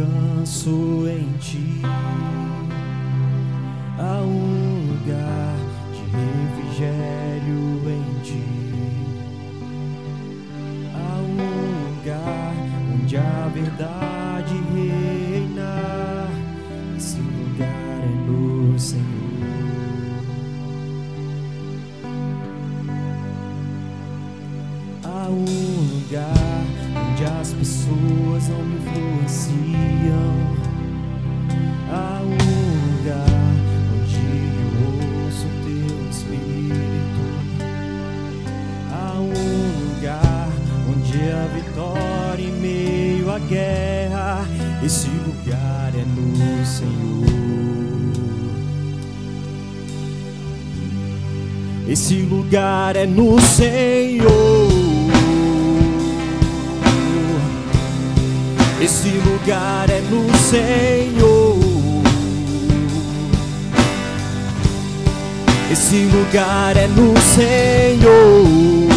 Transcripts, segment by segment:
descanso em ti. Há um lugar de refrigério em ti. Há um lugar onde a verdade reina. Esse lugar é no Senhor. Há um lugar onde as pessoas não me influenciam. Há um lugar onde eu ouço teu Espírito. Há um lugar onde a vitória em meio à guerra. Esse lugar é no Senhor. Esse lugar é no Senhor. Esse lugar é no Senhor. Esse lugar é no Senhor.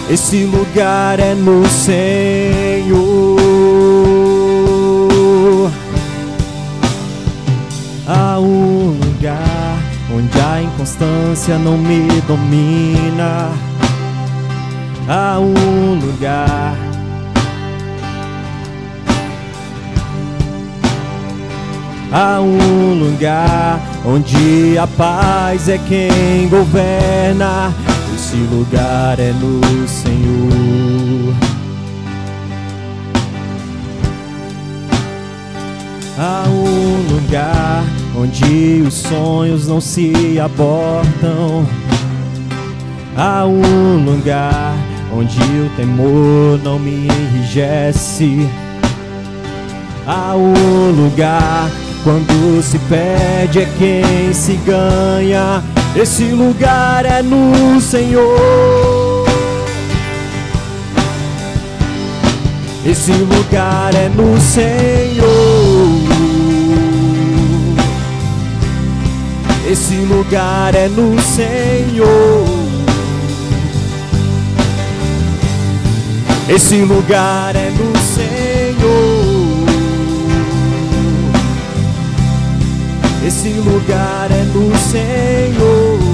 Esse lugar é no Senhor. Há um lugar onde a inconstância não me domina. Há um lugar. Há um lugar onde a paz é quem governa. Esse lugar é no Senhor. Há um lugar onde os sonhos não se abortam. Há um lugar onde o temor não me enrijece. Há um lugar quando se perde é quem se ganha. Esse lugar é no Senhor. Esse lugar é no Senhor. Esse lugar é no Senhor. Esse lugar é no Senhor. Esse lugar é no Senhor.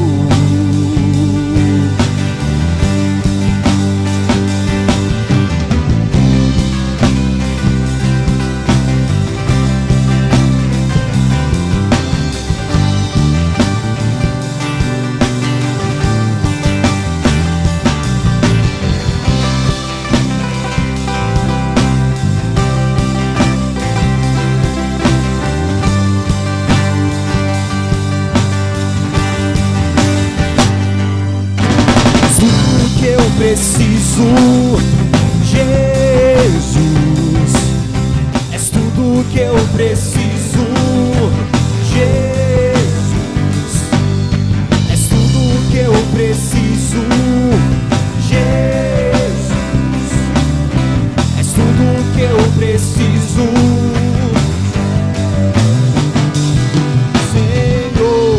Preciso, Jesus, és tudo que eu preciso, Jesus, és tudo que eu preciso, Jesus, és tudo que eu preciso, Senhor.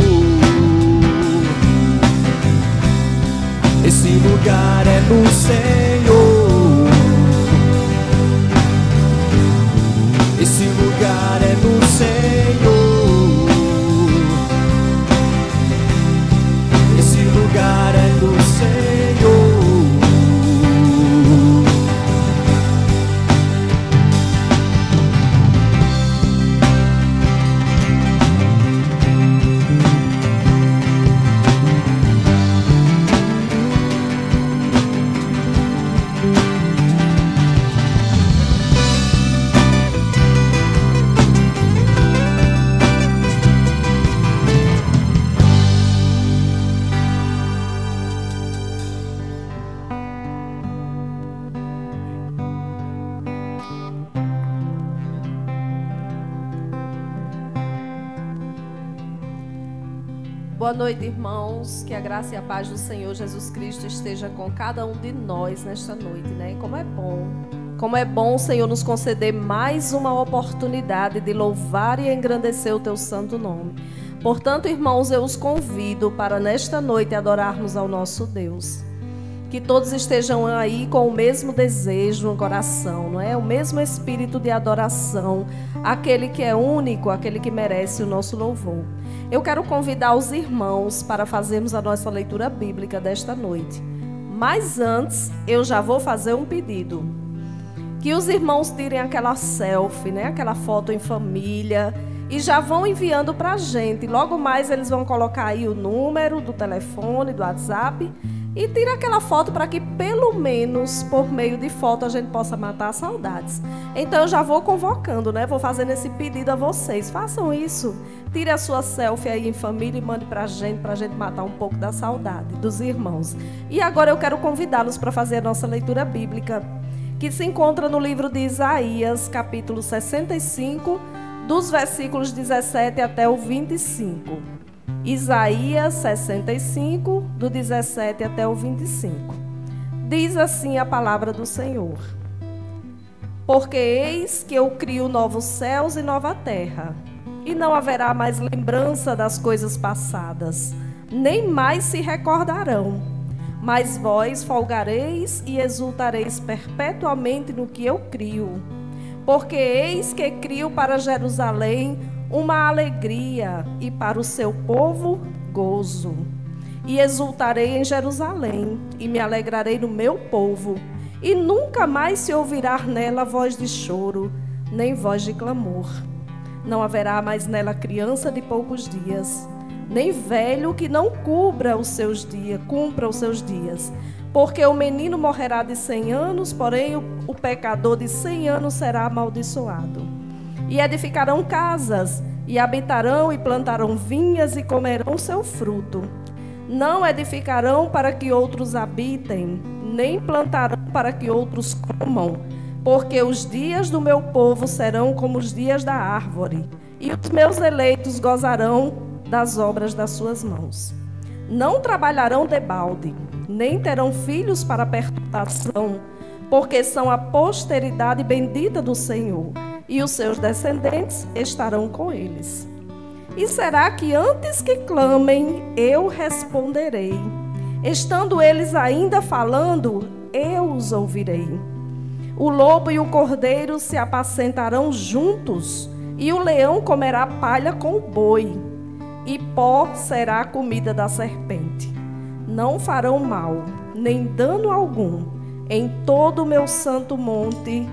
Esse lugar é no Senhor. Esse lugar é no Senhor. Esse lugar é no Senhor. Boa noite, irmãos. Que a graça e a paz do Senhor Jesus Cristo esteja com cada um de nós nesta noite, né? Como é bom o Senhor nos conceder mais uma oportunidade de louvar e engrandecer o teu santo nome. Portanto, irmãos, eu os convido para nesta noite adorarmos ao nosso Deus. Que todos estejam aí com o mesmo desejo no coração, não é? O mesmo espírito de adoração, aquele que é único, aquele que merece o nosso louvor. Eu quero convidar os irmãos para fazermos a nossa leitura bíblica desta noite. Mas antes, eu já vou fazer um pedido. Que os irmãos tirem aquela selfie, né? Aquela foto em família e já vão enviando para a gente. Logo mais eles vão colocar aí o número do telefone, do WhatsApp. E tira aquela foto para que, pelo menos, por meio de foto, a gente possa matar saudades. Então, eu já vou convocando, né? Vou fazendo esse pedido a vocês. Façam isso. Tire a sua selfie aí em família e mande para a gente matar um pouco da saudade dos irmãos. E agora eu quero convidá-los para fazer a nossa leitura bíblica, que se encontra no livro de Isaías, capítulo 65, dos versículos 17 até o 25. Isaías 65, do 17 até o 25. Diz assim a palavra do Senhor: Porque eis que eu crio novos céus e nova terra, e não haverá mais lembrança das coisas passadas, nem mais se recordarão. Mas vós folgareis e exultareis perpetuamente no que eu crio. Porque eis que crio para Jerusalém uma alegria, e para o seu povo gozo. E exultarei em Jerusalém, e me alegrarei no meu povo, e nunca mais se ouvirá nela voz de choro, nem voz de clamor. Não haverá mais nela criança de poucos dias, nem velho que não cumpra os seus dias. Porque o menino morrerá de 100 anos, porém o pecador de 100 anos será amaldiçoado. E edificarão casas, e habitarão e plantarão vinhas, e comerão seu fruto. Não edificarão para que outros habitem, nem plantarão para que outros comam, porque os dias do meu povo serão como os dias da árvore, e os meus eleitos gozarão das obras das suas mãos. Não trabalharão debalde, nem terão filhos para perturbação, porque são a posteridade bendita do Senhor, e os seus descendentes estarão com eles. E será que antes que clamem, eu responderei? Estando eles ainda falando, eu os ouvirei. O lobo e o cordeiro se apacentarão juntos, e o leão comerá palha com o boi, e pó será a comida da serpente. Não farão mal, nem dano algum, em todo o meu santo monte,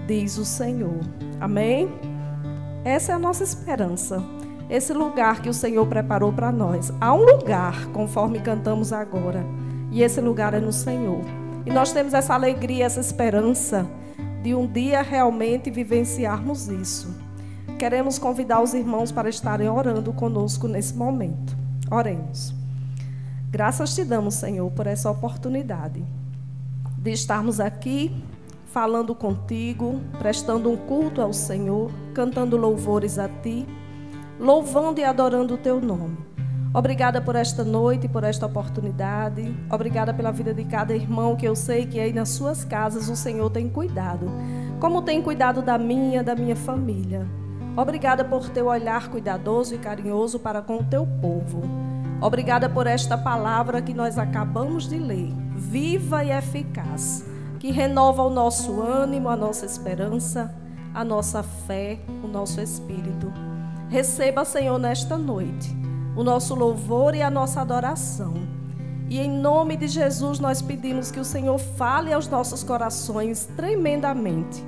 diz o Senhor. Amém? Essa é a nossa esperança. Esse lugar que o Senhor preparou para nós. Há um lugar, conforme cantamos agora. E esse lugar é no Senhor. E nós temos essa alegria, essa esperança de um dia realmente vivenciarmos isso. Queremos convidar os irmãos para estarem orando conosco nesse momento. Oremos. Graças te damos, Senhor, por essa oportunidade de estarmos aqui falando contigo, prestando um culto ao Senhor, cantando louvores a ti, louvando e adorando o teu nome. Obrigada por esta noite, por esta oportunidade. Obrigada pela vida de cada irmão, que eu sei que aí nas suas casas o Senhor tem cuidado, como tem cuidado da minha família. Obrigada por teu olhar cuidadoso e carinhoso para com o teu povo. Obrigada por esta palavra que nós acabamos de ler, viva e eficaz, que renova o nosso ânimo, a nossa esperança, a nossa fé, o nosso espírito. Receba, Senhor, nesta noite, o nosso louvor e a nossa adoração. E em nome de Jesus nós pedimos que o Senhor fale aos nossos corações tremendamente,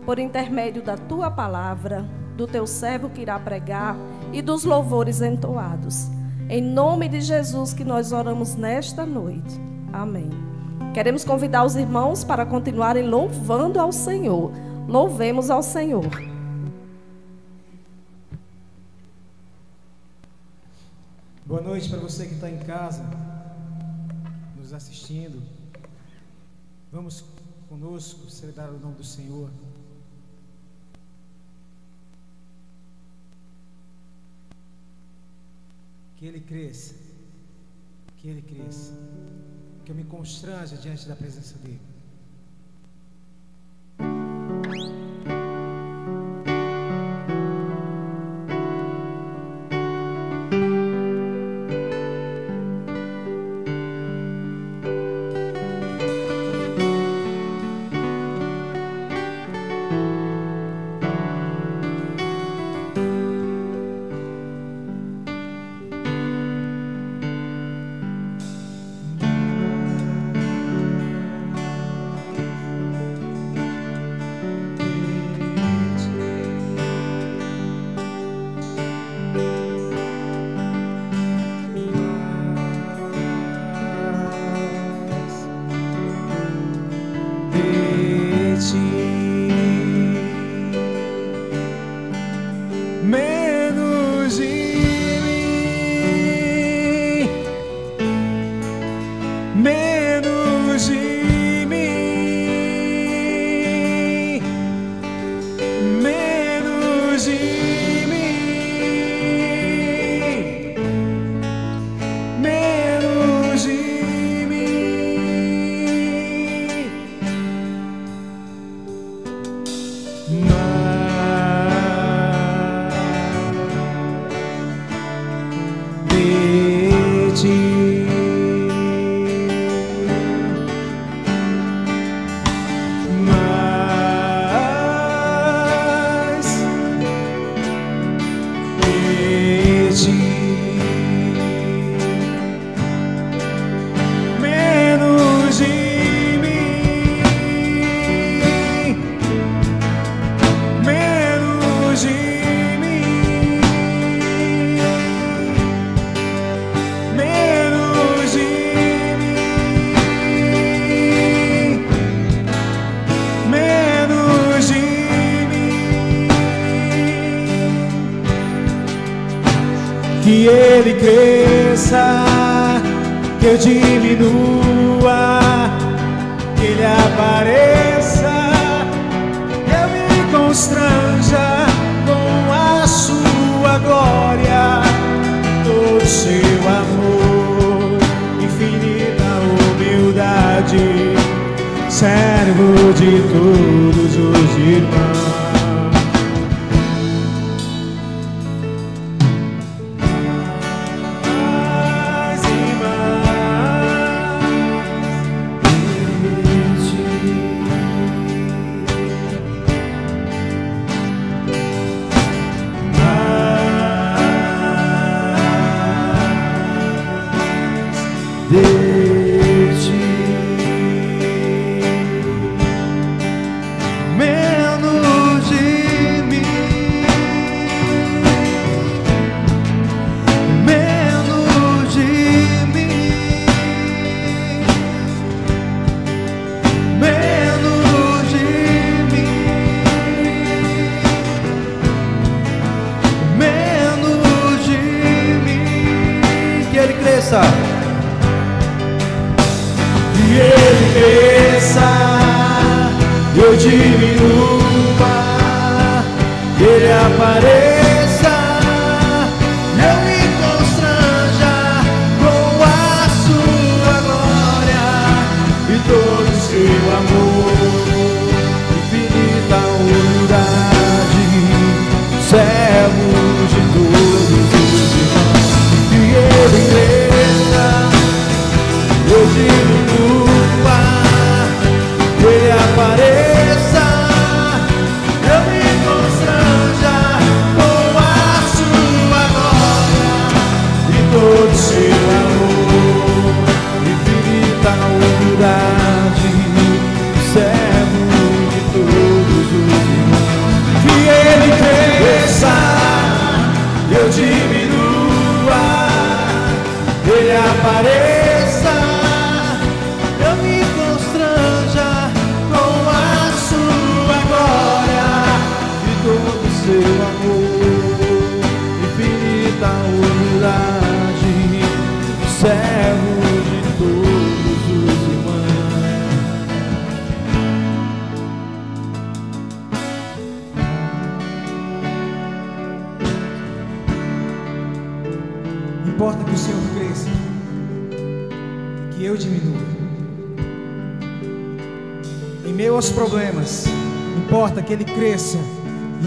por intermédio da tua palavra, do teu servo que irá pregar e dos louvores entoados. Em nome de Jesus que nós oramos nesta noite. Amém. Queremos convidar os irmãos para continuarem louvando ao Senhor. Louvemos ao Senhor. Boa noite para você que está em casa, nos assistindo. Vamos conosco celebrar o nome do Senhor. Que Ele cresça, que Ele cresça, que eu me constranja diante da presença dEle. ti. Mas de ti, menos de mim, menos de mim, menos de mim, menos de mim. Que ele cresça, que eu diminua, que ele apareça, que eu me constranja com a sua glória, todo seu amor, infinita humildade, servo de todos os irmãos. Que ele cresça, eu diminua, que ele apareça, eu me constranja com a sua glória e todo o seu amor, infinita humildade, servo de todos os irmãos. Que ele cresça, eu diminua, que ele apareça, eu me constranja com a sua glória e todo seu amor, infinita humildade, servo de todos os irmãos. Que ele cresça, eu diminua, que ele apareça, eu me constranja com a sua glória e todo o seu amor, infinita humildade, servo de todos os irmãos. Importa que o Senhor cresça, que eu diminua. Em meio aos problemas, importa que Ele cresça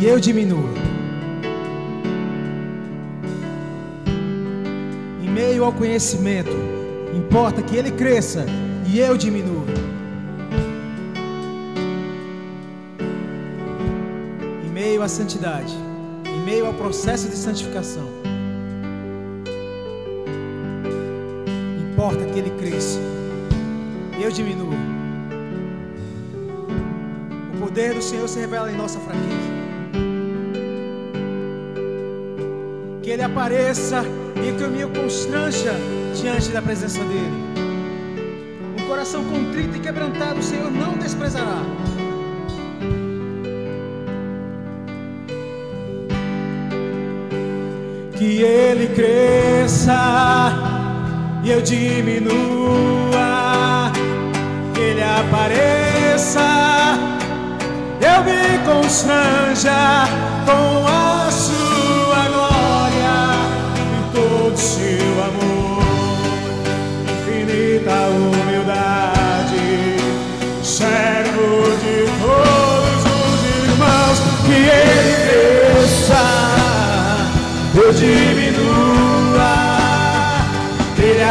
e eu diminua. Em meio ao conhecimento, importa que Ele cresça e eu diminua. Em meio à santidade, em meio ao processo de santificação, importa que Ele cresça e eu diminua. O poder do Senhor se revela em nossa fraqueza. Que Ele apareça e que eu me constranja diante da presença dEle. Um coração contrito e quebrantado o Senhor não desprezará. Que Ele cresça e eu diminua, que Ele apareça, eu me constranja com a sua glória e todo o seu amor, infinita humildade, servo de todos os irmãos. Que Ele cresça, eu diminua, que Ele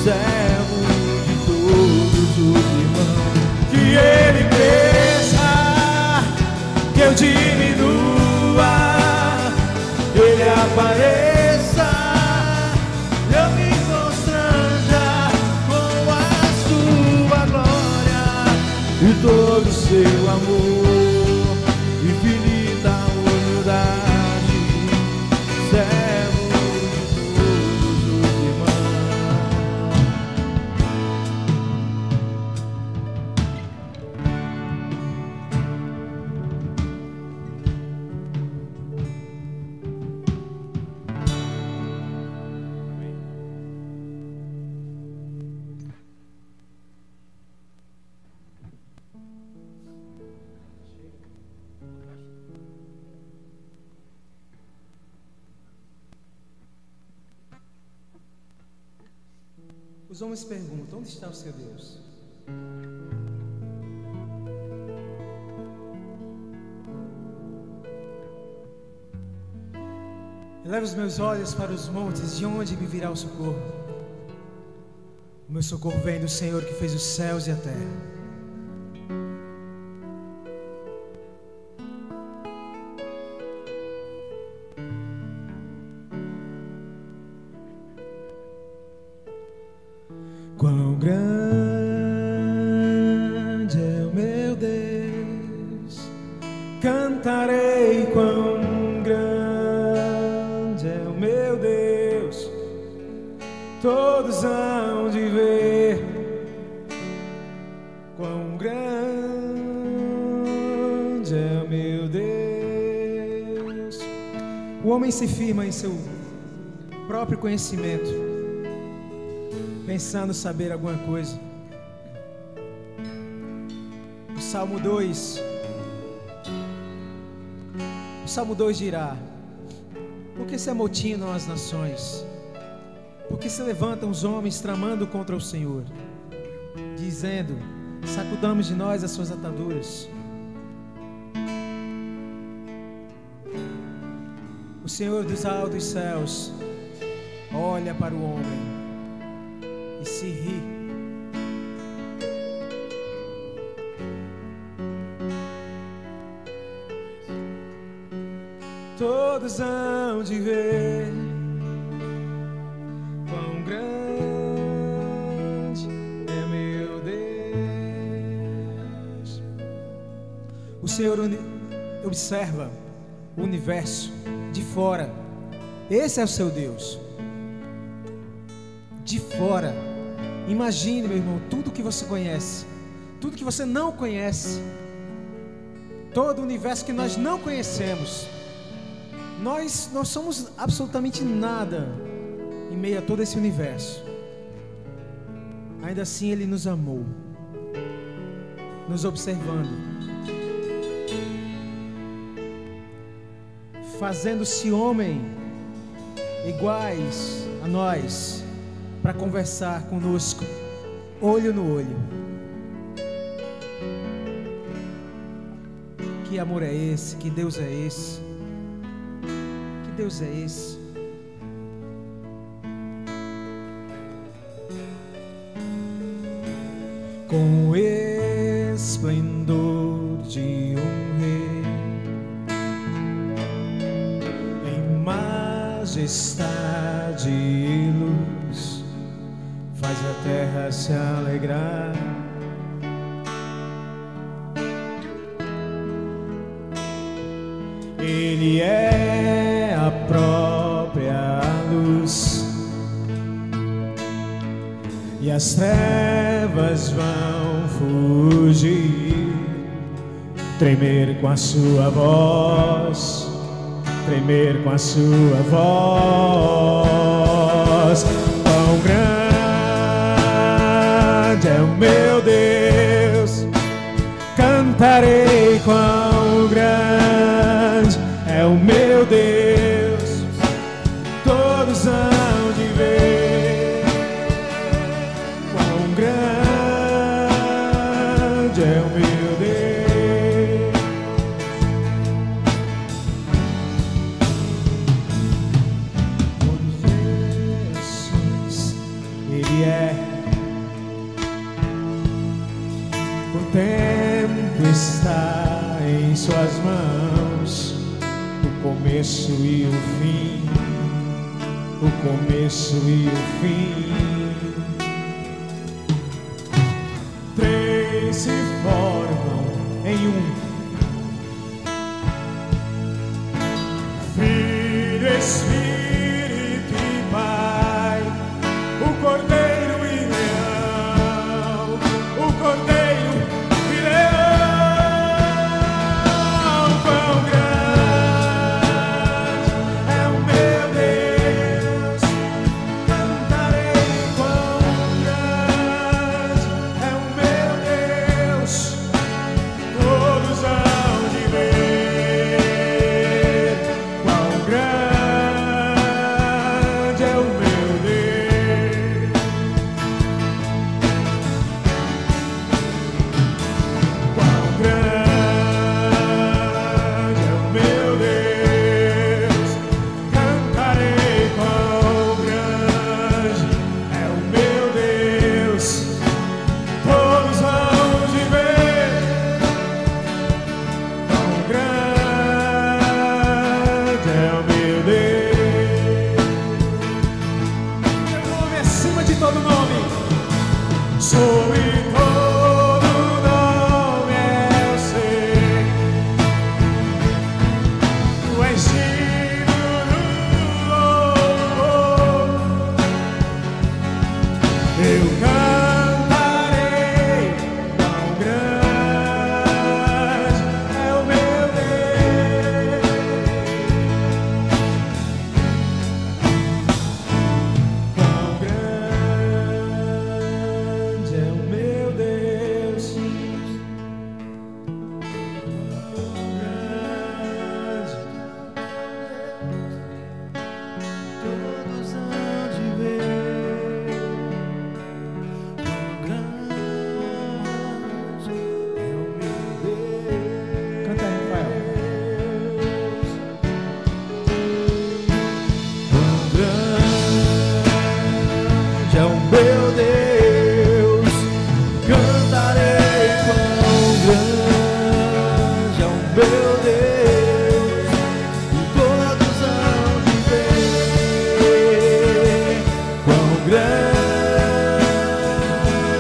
servo de todos os irmãos. Que Ele cresça, que eu diminua, Ele apareça, eu me constranja com a sua glória e todo o seu amor, infinita humildade, servo de todos os irmãos. Os homens perguntam: onde está o seu Deus? Eleva os meus olhos para os montes, de onde me virá o socorro? O meu socorro vem do Senhor que fez os céus e a terra. Quão grande é o meu Deus, cantarei quão grande é o meu Deus, todos hão de ver quão grande é o meu Deus. O homem se firma em seu próprio conhecimento, pensando saber alguma coisa. O Salmo 2 dirá: por que se amotinam as nações? Por que se levantam os homens tramando contra o Senhor, dizendo: sacudamos de nós as suas ataduras. O Senhor dos altos céus olha para o homem e se ri. Todos hão de ver quão grande é meu Deus. O Senhor observa o universo de fora. Esse é o seu Deus. De fora. Imagine, meu irmão, tudo que você conhece, tudo que você não conhece, todo o universo que nós não conhecemos. Nós somos absolutamente nada em meio a todo esse universo. Ainda assim Ele nos amou, nos observando, fazendo-se homem, iguais a nós, para conversar conosco, olho no olho. Que amor é esse? Que Deus é esse? Que Deus é esse? Com o esplendor de um rei, em majestade e luz, faz a terra se alegrar. Ele é a própria luz, e as trevas vão fugir, tremer com a sua voz, tremer com a sua voz. Quão grande é o meu Deus, cantarei quão grande é o meu Deus, todos hão de ver quão grande é o meu Deus. Todas as gerações Ele é. O tempo está em suas mãos, o começo e o fim, o começo e o fim. Três se formam em um: Filho, Espírito e Pai, o Cordeiro e Leão, o Cordeiro e Leão. Quão grande é o meu Deus, cantarei. Quão grande é o meu Deus, todos hão de ver. Quão grande é o meu Deus. Quão grande é o meu Deus, cantarei. Quão grande é o meu Deus, todos hão de ver. Quão grande é o meu Deus. Teu nome é acima de todo nome. Sobre todo nome eu sei. Tu és digno do louvor. Eu cantarei. Quão grande é o meu Deus. Quão grande é o meu Deus. Quão grande, todos hão de ver. Quão grande é o meu Deus. Canta aí, Rafael. Quão grande é o meu Deus, cantarei. Quão grande é o meu Deus, e todos hão de ver. Quão grande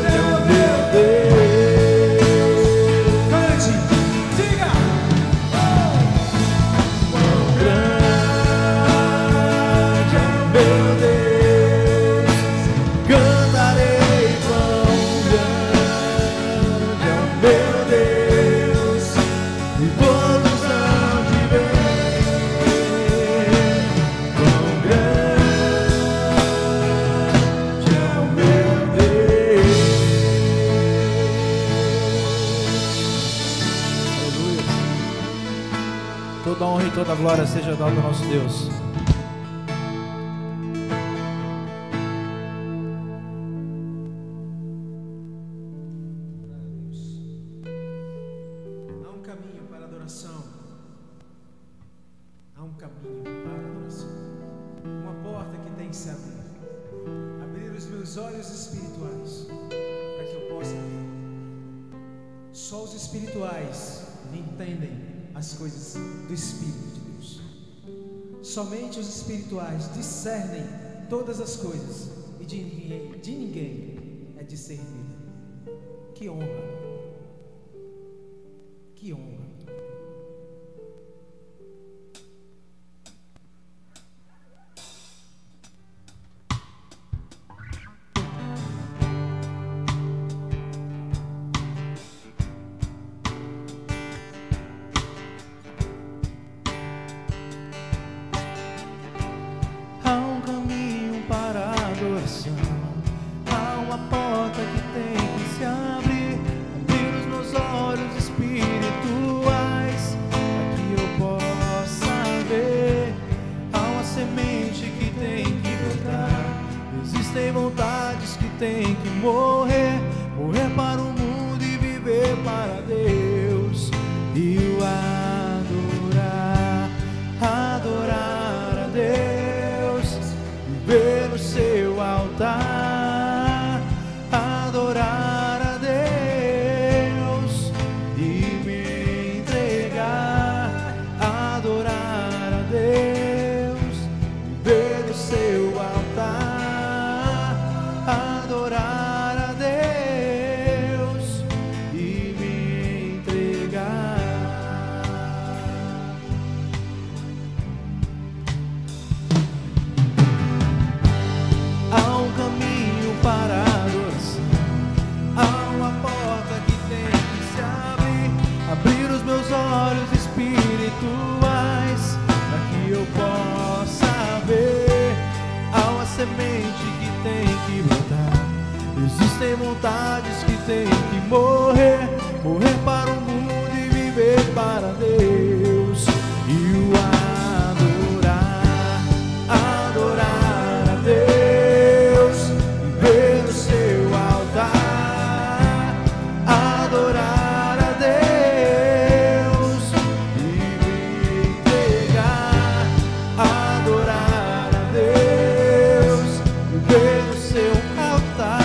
é o meu Deus. Cante, diga. Quão grande é o meu Deus, cantarei. Quão grande é o meu Deus, e todos hão de ver. Quão grande é o meu Deus. Aleluia. Toda honra e toda glória seja dada ao nosso Deus. Há um caminho para a adoração. Há um caminho para a adoração. Uma porta que tem que se abrir. Abrir os meus olhos espirituais para que eu possa ver. Só os espirituais entendem as coisas do Espírito de Deus. Somente os espirituais discernem todas as coisas, e de ninguém é discernida. Que honra! Que honra! Há um caminho para a adoração, há uma porta que tem que se abrir. Abrir os meus olhos espirituais para que eu possa ver. Há uma semente que tem que brotar. Existem vontades que tem que morrer. Morrer para o mundo e viver para Deus. E o adorar a Deus, viver no seu altar. espirituais, para que eu possa ver. Há uma semente que tem que brotar. Existem vontades que tem que morrer, morrer para o mundo e viver para Deus. E o adorar, adorar a Deus, viver no seu altar, adorar a Deus e me entregar, adorar a Deus, viver no seu altar.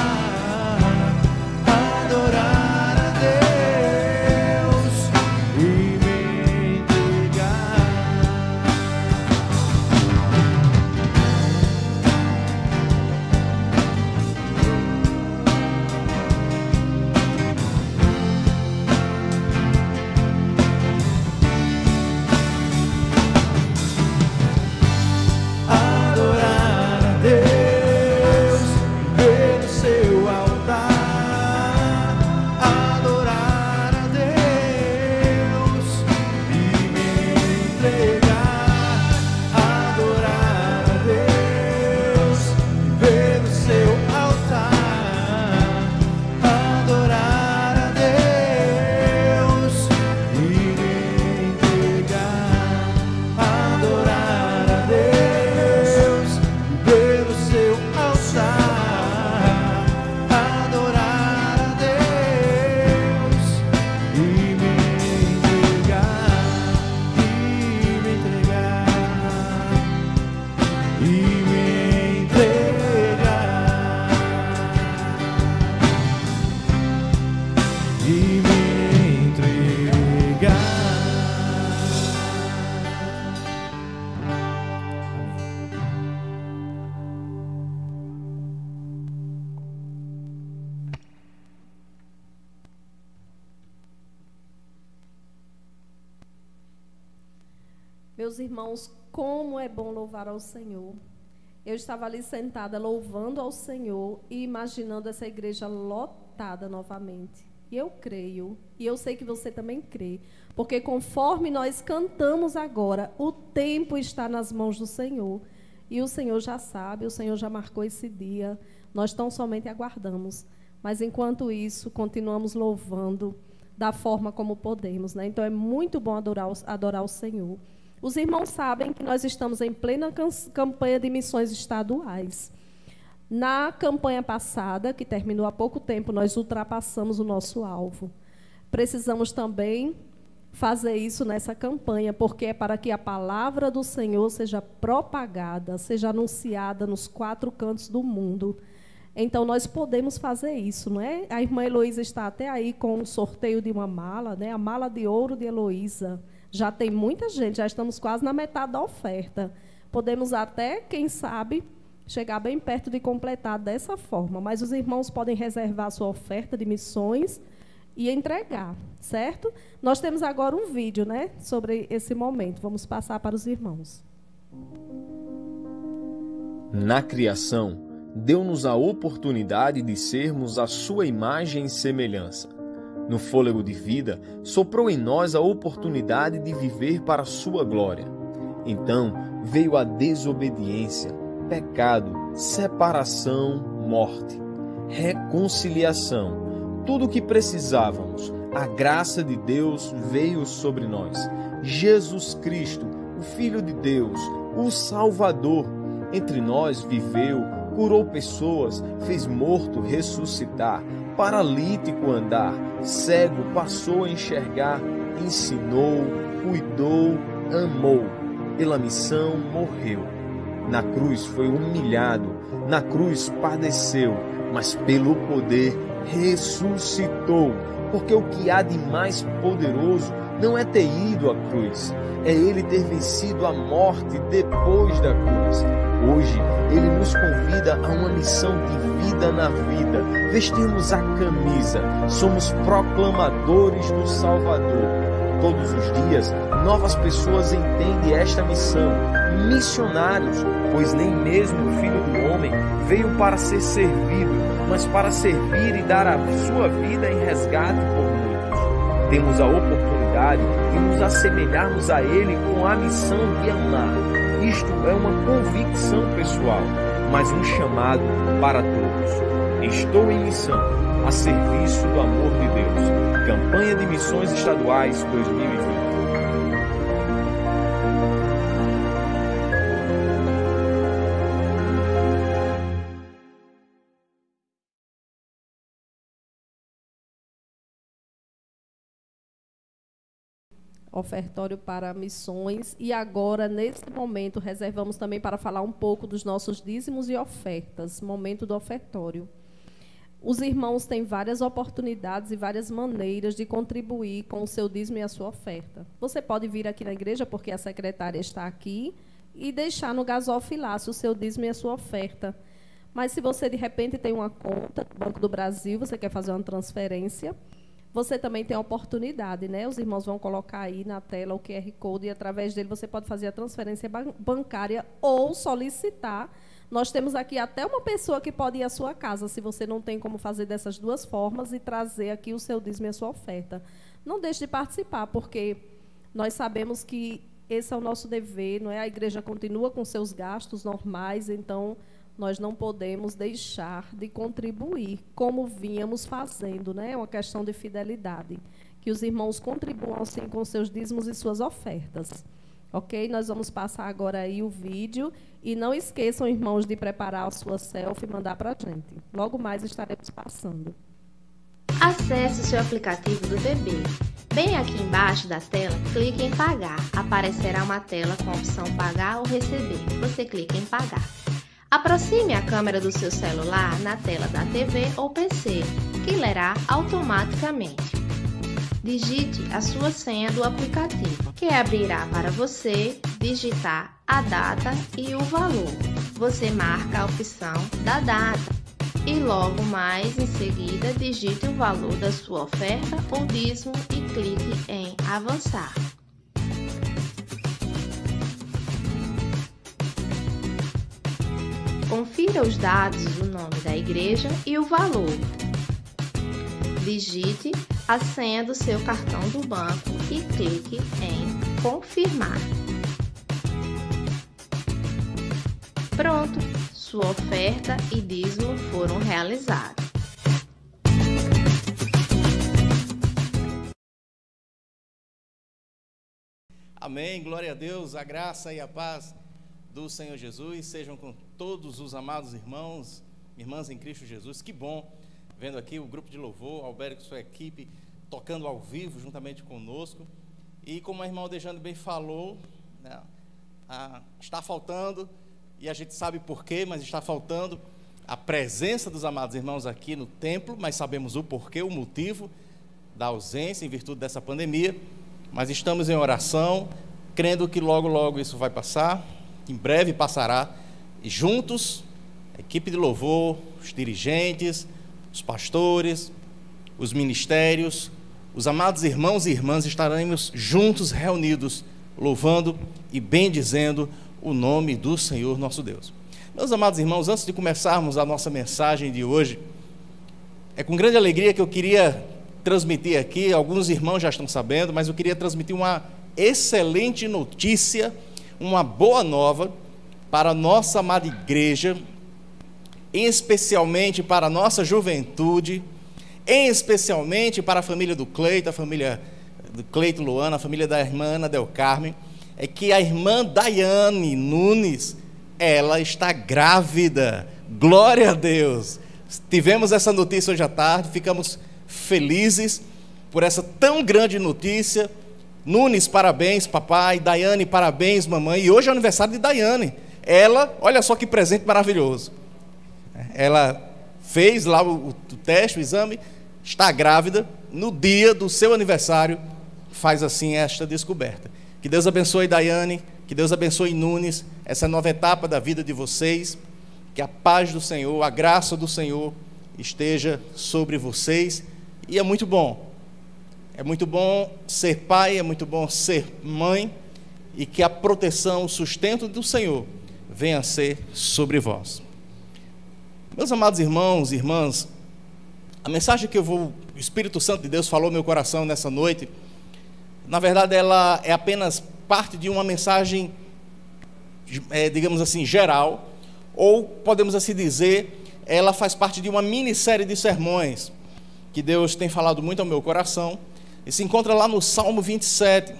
Meus irmãos, como é bom louvar ao Senhor. Eu estava ali sentada louvando ao Senhor e imaginando essa igreja lotada novamente. E eu creio, e eu sei que você também crê, porque conforme nós cantamos agora, o tempo está nas mãos do Senhor. E o Senhor já sabe, o Senhor já marcou esse dia, nós tão somente aguardamos. Mas enquanto isso, continuamos louvando da forma como podemos, né? Então é muito bom adorar o Senhor. Os irmãos sabem que nós estamos em plena campanha de missões estaduais. Na campanha passada, que terminou há pouco tempo, nós ultrapassamos o nosso alvo. Precisamos também fazer isso nessa campanha, porque é para que a palavra do Senhor seja propagada, seja anunciada nos 4 cantos do mundo. Então, nós podemos fazer isso, não é? A irmã Heloísa está até aí com um sorteio de uma mala, né? A mala de ouro de Heloísa. Já tem muita gente, já estamos quase na metade da oferta. Podemos até, quem sabe, chegar bem perto de completar dessa forma. Mas os irmãos podem reservar a sua oferta de missões e entregar, certo? Nós temos agora um vídeo, né, sobre esse momento. Vamos passar para os irmãos. Na criação, deu-nos a oportunidade de sermos a sua imagem e semelhança. No fôlego de vida, soprou em nós a oportunidade de viver para a sua glória. Então veio a desobediência, pecado, separação, morte, reconciliação. Tudo o que precisávamos, a graça de Deus veio sobre nós. Jesus Cristo, o Filho de Deus, o Salvador, entre nós viveu, curou pessoas, fez morto ressuscitar, paralítico andar, cego passou a enxergar, ensinou, cuidou, amou, pela missão morreu. Na cruz foi humilhado, na cruz padeceu, mas pelo poder ressuscitou, porque o que há de mais poderoso não é ter ido à cruz, é Ele ter vencido a morte depois da cruz. Hoje, Ele nos convida a uma missão de vida na vida. Vestimos a camisa, somos proclamadores do Salvador. Todos os dias, novas pessoas entendem esta missão. Missionários, pois nem mesmo o Filho do Homem veio para ser servido, mas para servir e dar a sua vida em resgate por muitos. Temos a oportunidade necessidade de nos assemelharmos a Ele com a missão de amar. Isto é uma convicção pessoal, mas um chamado para todos. Estou em missão, a serviço do amor de Deus. Campanha de Missões Estaduais 2020. Ofertório para missões. E agora, nesse momento, reservamos também para falar um pouco dos nossos dízimos e ofertas, momento do ofertório. Os irmãos têm várias oportunidades e várias maneiras de contribuir com o seu dízimo e a sua oferta. Você pode vir aqui na igreja, porque a secretária está aqui, e deixar no gasofilácio o seu dízimo e a sua oferta. Mas se você, de repente, tem uma conta no Banco do Brasil, você quer fazer uma transferência, você também tem a oportunidade, né? Os irmãos vão colocar aí na tela o QR Code e, através dele, você pode fazer a transferência bancária ou solicitar. Nós temos aqui até uma pessoa que pode ir à sua casa, se você não tem como fazer dessas duas formas, e trazer aqui o seu dízimo e a sua oferta. Não deixe de participar, porque nós sabemos que esse é o nosso dever, não é? A igreja continua com seus gastos normais, então nós não podemos deixar de contribuir como vínhamos fazendo, né? É uma questão de fidelidade. Que os irmãos contribuam, sim, com seus dízimos e suas ofertas. Ok? Nós vamos passar agora aí o vídeo. E não esqueçam, irmãos, de preparar a sua selfie e mandar para a gente. Logo mais estaremos passando. Acesse o seu aplicativo do TB. Bem aqui embaixo da tela, clique em pagar. Aparecerá uma tela com a opção pagar ou receber. Você clica em pagar. Aproxime a câmera do seu celular na tela da TV ou PC, que lerá automaticamente. Digite a sua senha do aplicativo, que abrirá para você digitar a data e o valor. Você marca a opção da data e logo mais em seguida digite o valor da sua oferta ou dízimo e clique em avançar. Confira os dados do nome da igreja e o valor. Digite a senha do seu cartão do banco e clique em confirmar. Pronto, sua oferta e dízimo foram realizados. Amém, glória a Deus, a graça e a paz do Senhor Jesus sejam com todos os amados irmãos, irmãs em Cristo Jesus. Que bom vendo aqui o grupo de louvor, Alberto e sua equipe tocando ao vivo juntamente conosco. E como a irmã Aldejane bem falou, né, está faltando, e a gente sabe por quê, mas está faltando a presença dos amados irmãos aqui no templo, mas sabemos o porquê, o motivo da ausência em virtude dessa pandemia. Mas estamos em oração, crendo que logo, logo isso vai passar, em breve passará, e juntos, a equipe de louvor, os dirigentes, os pastores, os ministérios, os amados irmãos e irmãs estaremos juntos, reunidos, louvando e bendizendo o nome do Senhor nosso Deus. Meus amados irmãos, antes de começarmos a nossa mensagem de hoje, é com grande alegria que eu queria transmitir aqui, alguns irmãos já estão sabendo, mas eu queria transmitir uma excelente notícia, uma boa nova para a nossa amada igreja, especialmente para a nossa juventude, especialmente para a família do Cleito, a família do Cleito Luana, a família da irmã Ana Del Carmen, é que a irmã Daiane Nunes, ela está grávida. Glória a Deus! Tivemos essa notícia hoje à tarde, ficamos felizes por essa tão grande notícia. Nunes, parabéns, papai. Daiane, parabéns, mamãe. E hoje é o aniversário de Daiane. Ela, olha só que presente maravilhoso. Ela fez lá o teste, o exame, está grávida. No dia do seu aniversário, faz assim esta descoberta. Que Deus abençoe Daiane, que Deus abençoe Nunes, essa nova etapa da vida de vocês. Que a paz do Senhor, a graça do Senhor esteja sobre vocês. E é muito bom ser pai, é muito bom ser mãe, e que a proteção, o sustento do Senhor venha a ser sobre vós. Meus amados irmãos e irmãs, a mensagem que o Espírito Santo de Deus falou no meu coração nessa noite, na verdade, ela é apenas parte de uma mensagem, digamos assim, geral, ou podemos assim dizer, ela faz parte de uma minissérie de sermões que Deus tem falado muito ao meu coração, e se encontra lá no Salmo 27.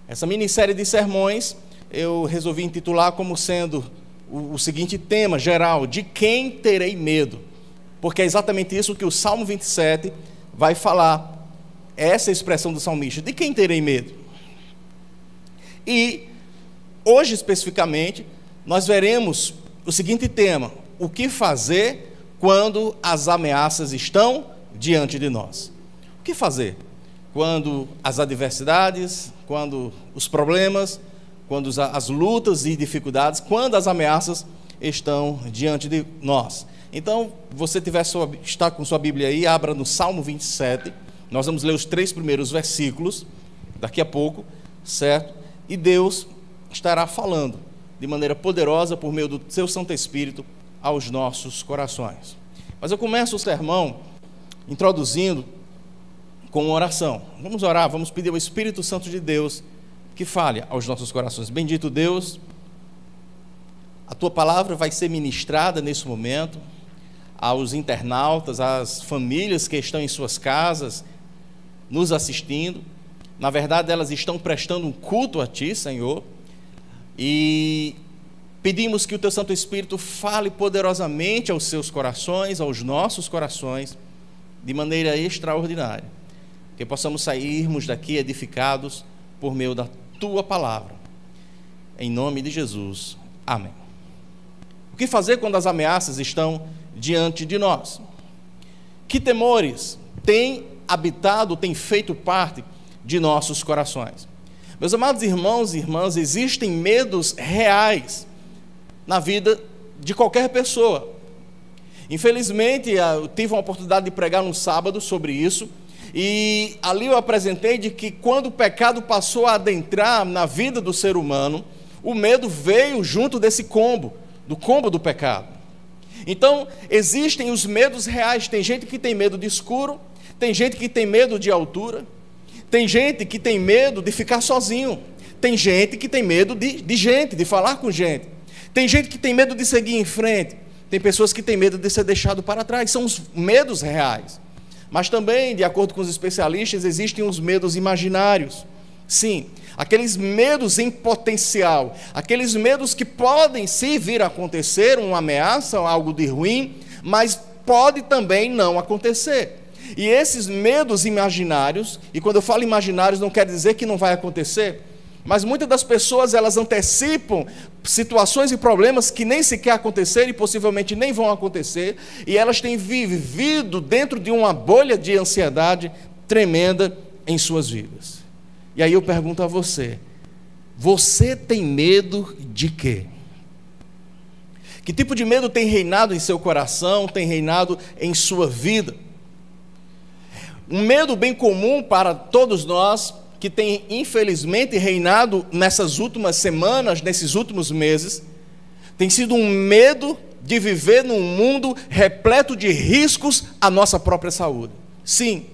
Essa minissérie de sermões eu resolvi intitular como sendo o seguinte tema geral: de quem terei medo? Porque é exatamente isso que o Salmo 27 vai falar, essa expressão do salmista, de quem terei medo? E hoje especificamente nós veremos o seguinte tema: o que fazer quando as ameaças estão diante de nós? O que fazer quando as adversidades, quando os problemas, quando as lutas e dificuldades, quando as ameaças estão diante de nós? Então, você está com sua Bíblia aí, abra no Salmo 27, nós vamos ler os 3 primeiros versículos, daqui a pouco, certo? E Deus estará falando de maneira poderosa, por meio do seu Santo Espírito, aos nossos corações. Mas eu começo o sermão introduzindo com uma oração. Vamos orar, vamos pedir ao Espírito Santo de Deus que fale aos nossos corações. Bendito Deus, a Tua palavra vai ser ministrada nesse momento aos internautas, às famílias que estão em suas casas, nos assistindo. Na verdade, elas estão prestando um culto a Ti, Senhor, e pedimos que o Teu Santo Espírito fale poderosamente aos seus corações, aos nossos corações, de maneira extraordinária, que possamos sairmos daqui edificados por meio da Tua palavra, em nome de Jesus, amém. O que fazer quando as ameaças estão diante de nós? Que temores têm habitado, têm feito parte de nossos corações? Meus amados irmãos e irmãs, existem medos reais na vida de qualquer pessoa. Infelizmente, eu tive uma oportunidade de pregar no sábado sobre isso, e ali eu apresentei de que quando o pecado passou a adentrar na vida do ser humano, o medo veio junto desse combo do pecado. Então, existem os medos reais. Tem gente que tem medo de escuro, tem gente que tem medo de altura, tem gente que tem medo de ficar sozinho, tem gente que tem medo de gente, de falar com gente, tem gente que tem medo de seguir em frente, tem pessoas que têm medo de ser deixado para trás. São os medos reais. Mas também, de acordo com os especialistas, existem os medos imaginários. Sim, aqueles medos em potencial, aqueles medos que podem sim vir a acontecer, uma ameaça, algo de ruim, mas pode também não acontecer. E esses medos imaginários, e quando eu falo imaginários não quer dizer que não vai acontecer, mas muitas das pessoas, elas antecipam situações e problemas que nem sequer aconteceram e possivelmente nem vão acontecer, e elas têm vivido dentro de uma bolha de ansiedade tremenda em suas vidas. E aí eu pergunto a você: você tem medo de quê? Que tipo de medo tem reinado em seu coração, tem reinado em sua vida? Um medo bem comum para todos nós, que tem infelizmente reinado nessas últimas semanas, nesses últimos meses, tem sido um medo de viver num mundo repleto de riscos à nossa própria saúde. Sim,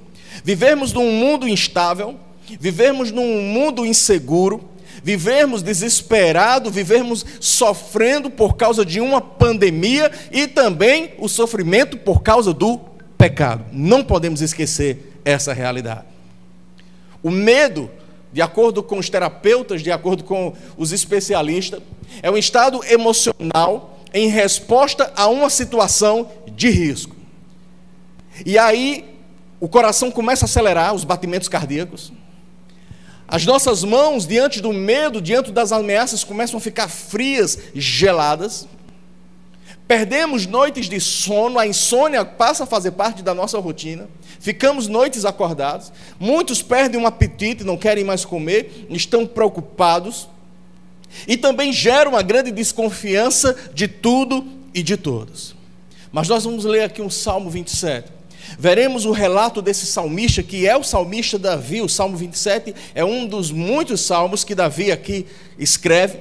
vivermos num mundo instável, vivermos num mundo inseguro, vivermos desesperado, vivermos sofrendo por causa de uma pandemia e também o sofrimento por causa do pecado. Não podemos esquecer essa realidade. O medo, de acordo com os terapeutas, de acordo com os especialistas, é um estado emocional em resposta a uma situação de risco. E aí, o coração começa a acelerar, os batimentos cardíacos. As nossas mãos, diante do medo, diante das ameaças, começam a ficar frias, geladas. Perdemos noites de sono, a insônia passa a fazer parte da nossa rotina. Ficamos noites acordados. Muitos perdem um apetite, não querem mais comer, estão preocupados. E também gera uma grande desconfiança de tudo e de todos. Mas nós vamos ler aqui um Salmo 27. Veremos o relato desse salmista, que é o salmista Davi. O Salmo 27 é um dos muitos salmos que Davi aqui escreve.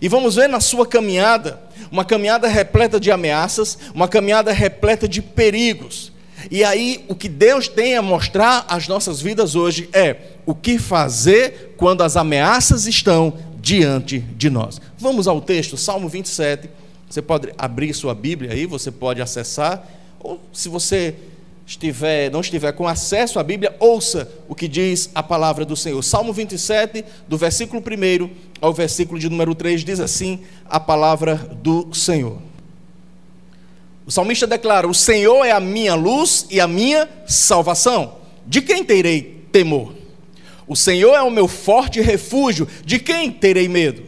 E vamos ver na sua caminhada, uma caminhada repleta de ameaças, uma caminhada repleta de perigos. E aí, o que Deus tem a mostrar às nossas vidas hoje é o que fazer quando as ameaças estão diante de nós. Vamos ao texto, Salmo 27. Você pode abrir sua Bíblia aí, você pode acessar, ou se você não estiver com acesso à Bíblia, ouça o que diz a palavra do Senhor. Salmo 27, do versículo 1 ao versículo de número 3, diz assim a palavra do Senhor. O salmista declara: o Senhor é a minha luz e a minha salvação. De quem terei temor? O Senhor é o meu forte refúgio. De quem terei medo?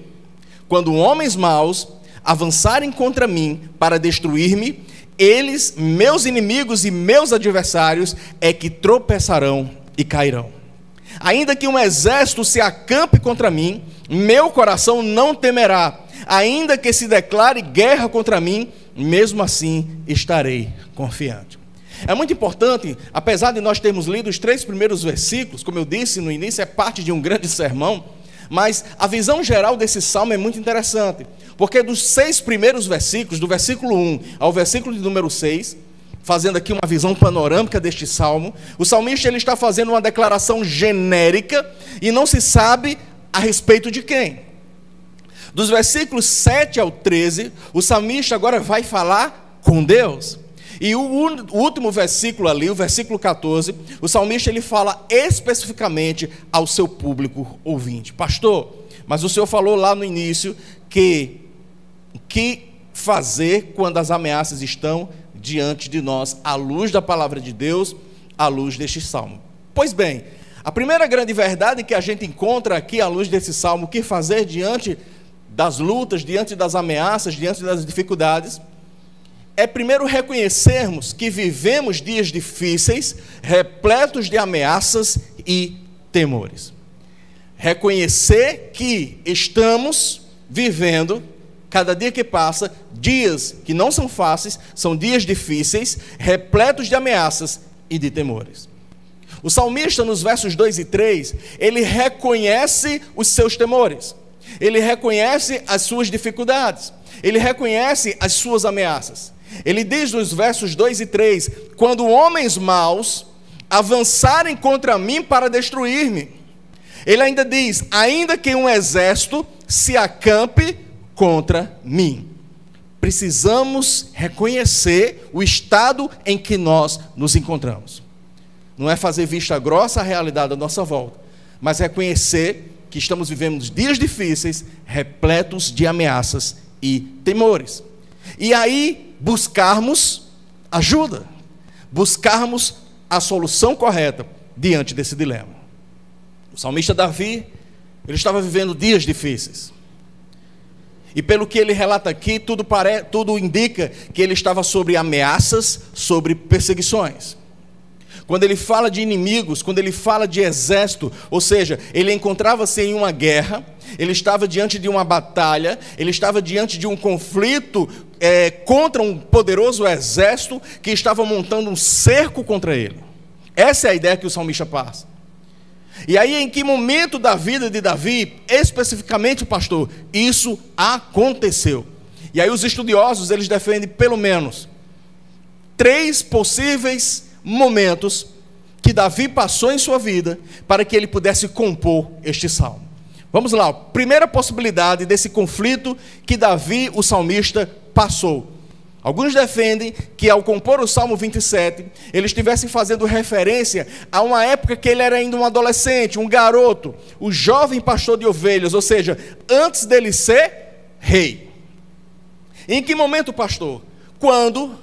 Quando homens maus avançarem contra mim para destruir-me, eles, meus inimigos e meus adversários, é que tropeçarão e cairão. Ainda que um exército se acampe contra mim, meu coração não temerá. Ainda que se declare guerra contra mim, mesmo assim estarei confiante. É muito importante, apesar de nós termos lido os 3 primeiros versículos, como eu disse no início, é parte de um grande sermão, mas a visão geral desse salmo é muito interessante, porque dos 6 primeiros versículos, do versículo 1 ao versículo de número 6, fazendo aqui uma visão panorâmica deste salmo, o salmista ele está fazendo uma declaração genérica e não se sabe a respeito de quem. Dos versículos 7 ao 13, o salmista agora vai falar com Deus. E o último versículo ali, o versículo 14, o salmista ele fala especificamente ao seu público ouvinte. Pastor, mas o senhor falou lá no início que fazer quando as ameaças estão diante de nós, à luz da palavra de Deus, à luz deste salmo. Pois bem, a primeira grande verdade que a gente encontra aqui à luz desse salmo, o que fazer diante das lutas, diante das ameaças, diante das dificuldades, é primeiro reconhecermos que vivemos dias difíceis, repletos de ameaças e temores. Reconhecer que estamos vivendo, cada dia que passa, dias que não são fáceis, são dias difíceis, repletos de ameaças e de temores. O salmista, nos versos 2 e 3, ele reconhece os seus temores. Ele reconhece as suas dificuldades, ele reconhece as suas ameaças. Ele diz nos versos 2 e 3, quando homens maus avançarem contra mim para destruir-me. Ele ainda diz, ainda que um exército se acampe contra mim. Precisamos reconhecer o estado em que nós nos encontramos. Não é fazer vista grossa à realidade da nossa volta, mas reconhecer que estamos vivendo dias difíceis, repletos de ameaças e temores. E aí, buscarmos ajuda, buscarmos a solução correta diante desse dilema. O salmista Davi, ele estava vivendo dias difíceis. E pelo que ele relata aqui, tudo indica que ele estava sobre ameaças, sobre perseguições. Quando ele fala de inimigos, quando ele fala de exército, ou seja, ele encontrava-se em uma guerra, ele estava diante de uma batalha, ele estava diante de um conflito contra um poderoso exército que estava montando um cerco contra ele. Essa é a ideia que o salmista passa. E aí, em que momento da vida de Davi, especificamente, pastor, isso aconteceu? E aí os estudiosos, eles defendem pelo menos 3 possíveis momentos que Davi passou em sua vida para que ele pudesse compor este salmo. Vamos lá, primeira possibilidade desse conflito que Davi, o salmista, passou. Alguns defendem que ao compor o Salmo 27, ele estivesse fazendo referência a uma época que ele era ainda um adolescente, um garoto, o jovem pastor de ovelhas, ou seja, antes dele ser rei. Em que momento, pastor? Quando,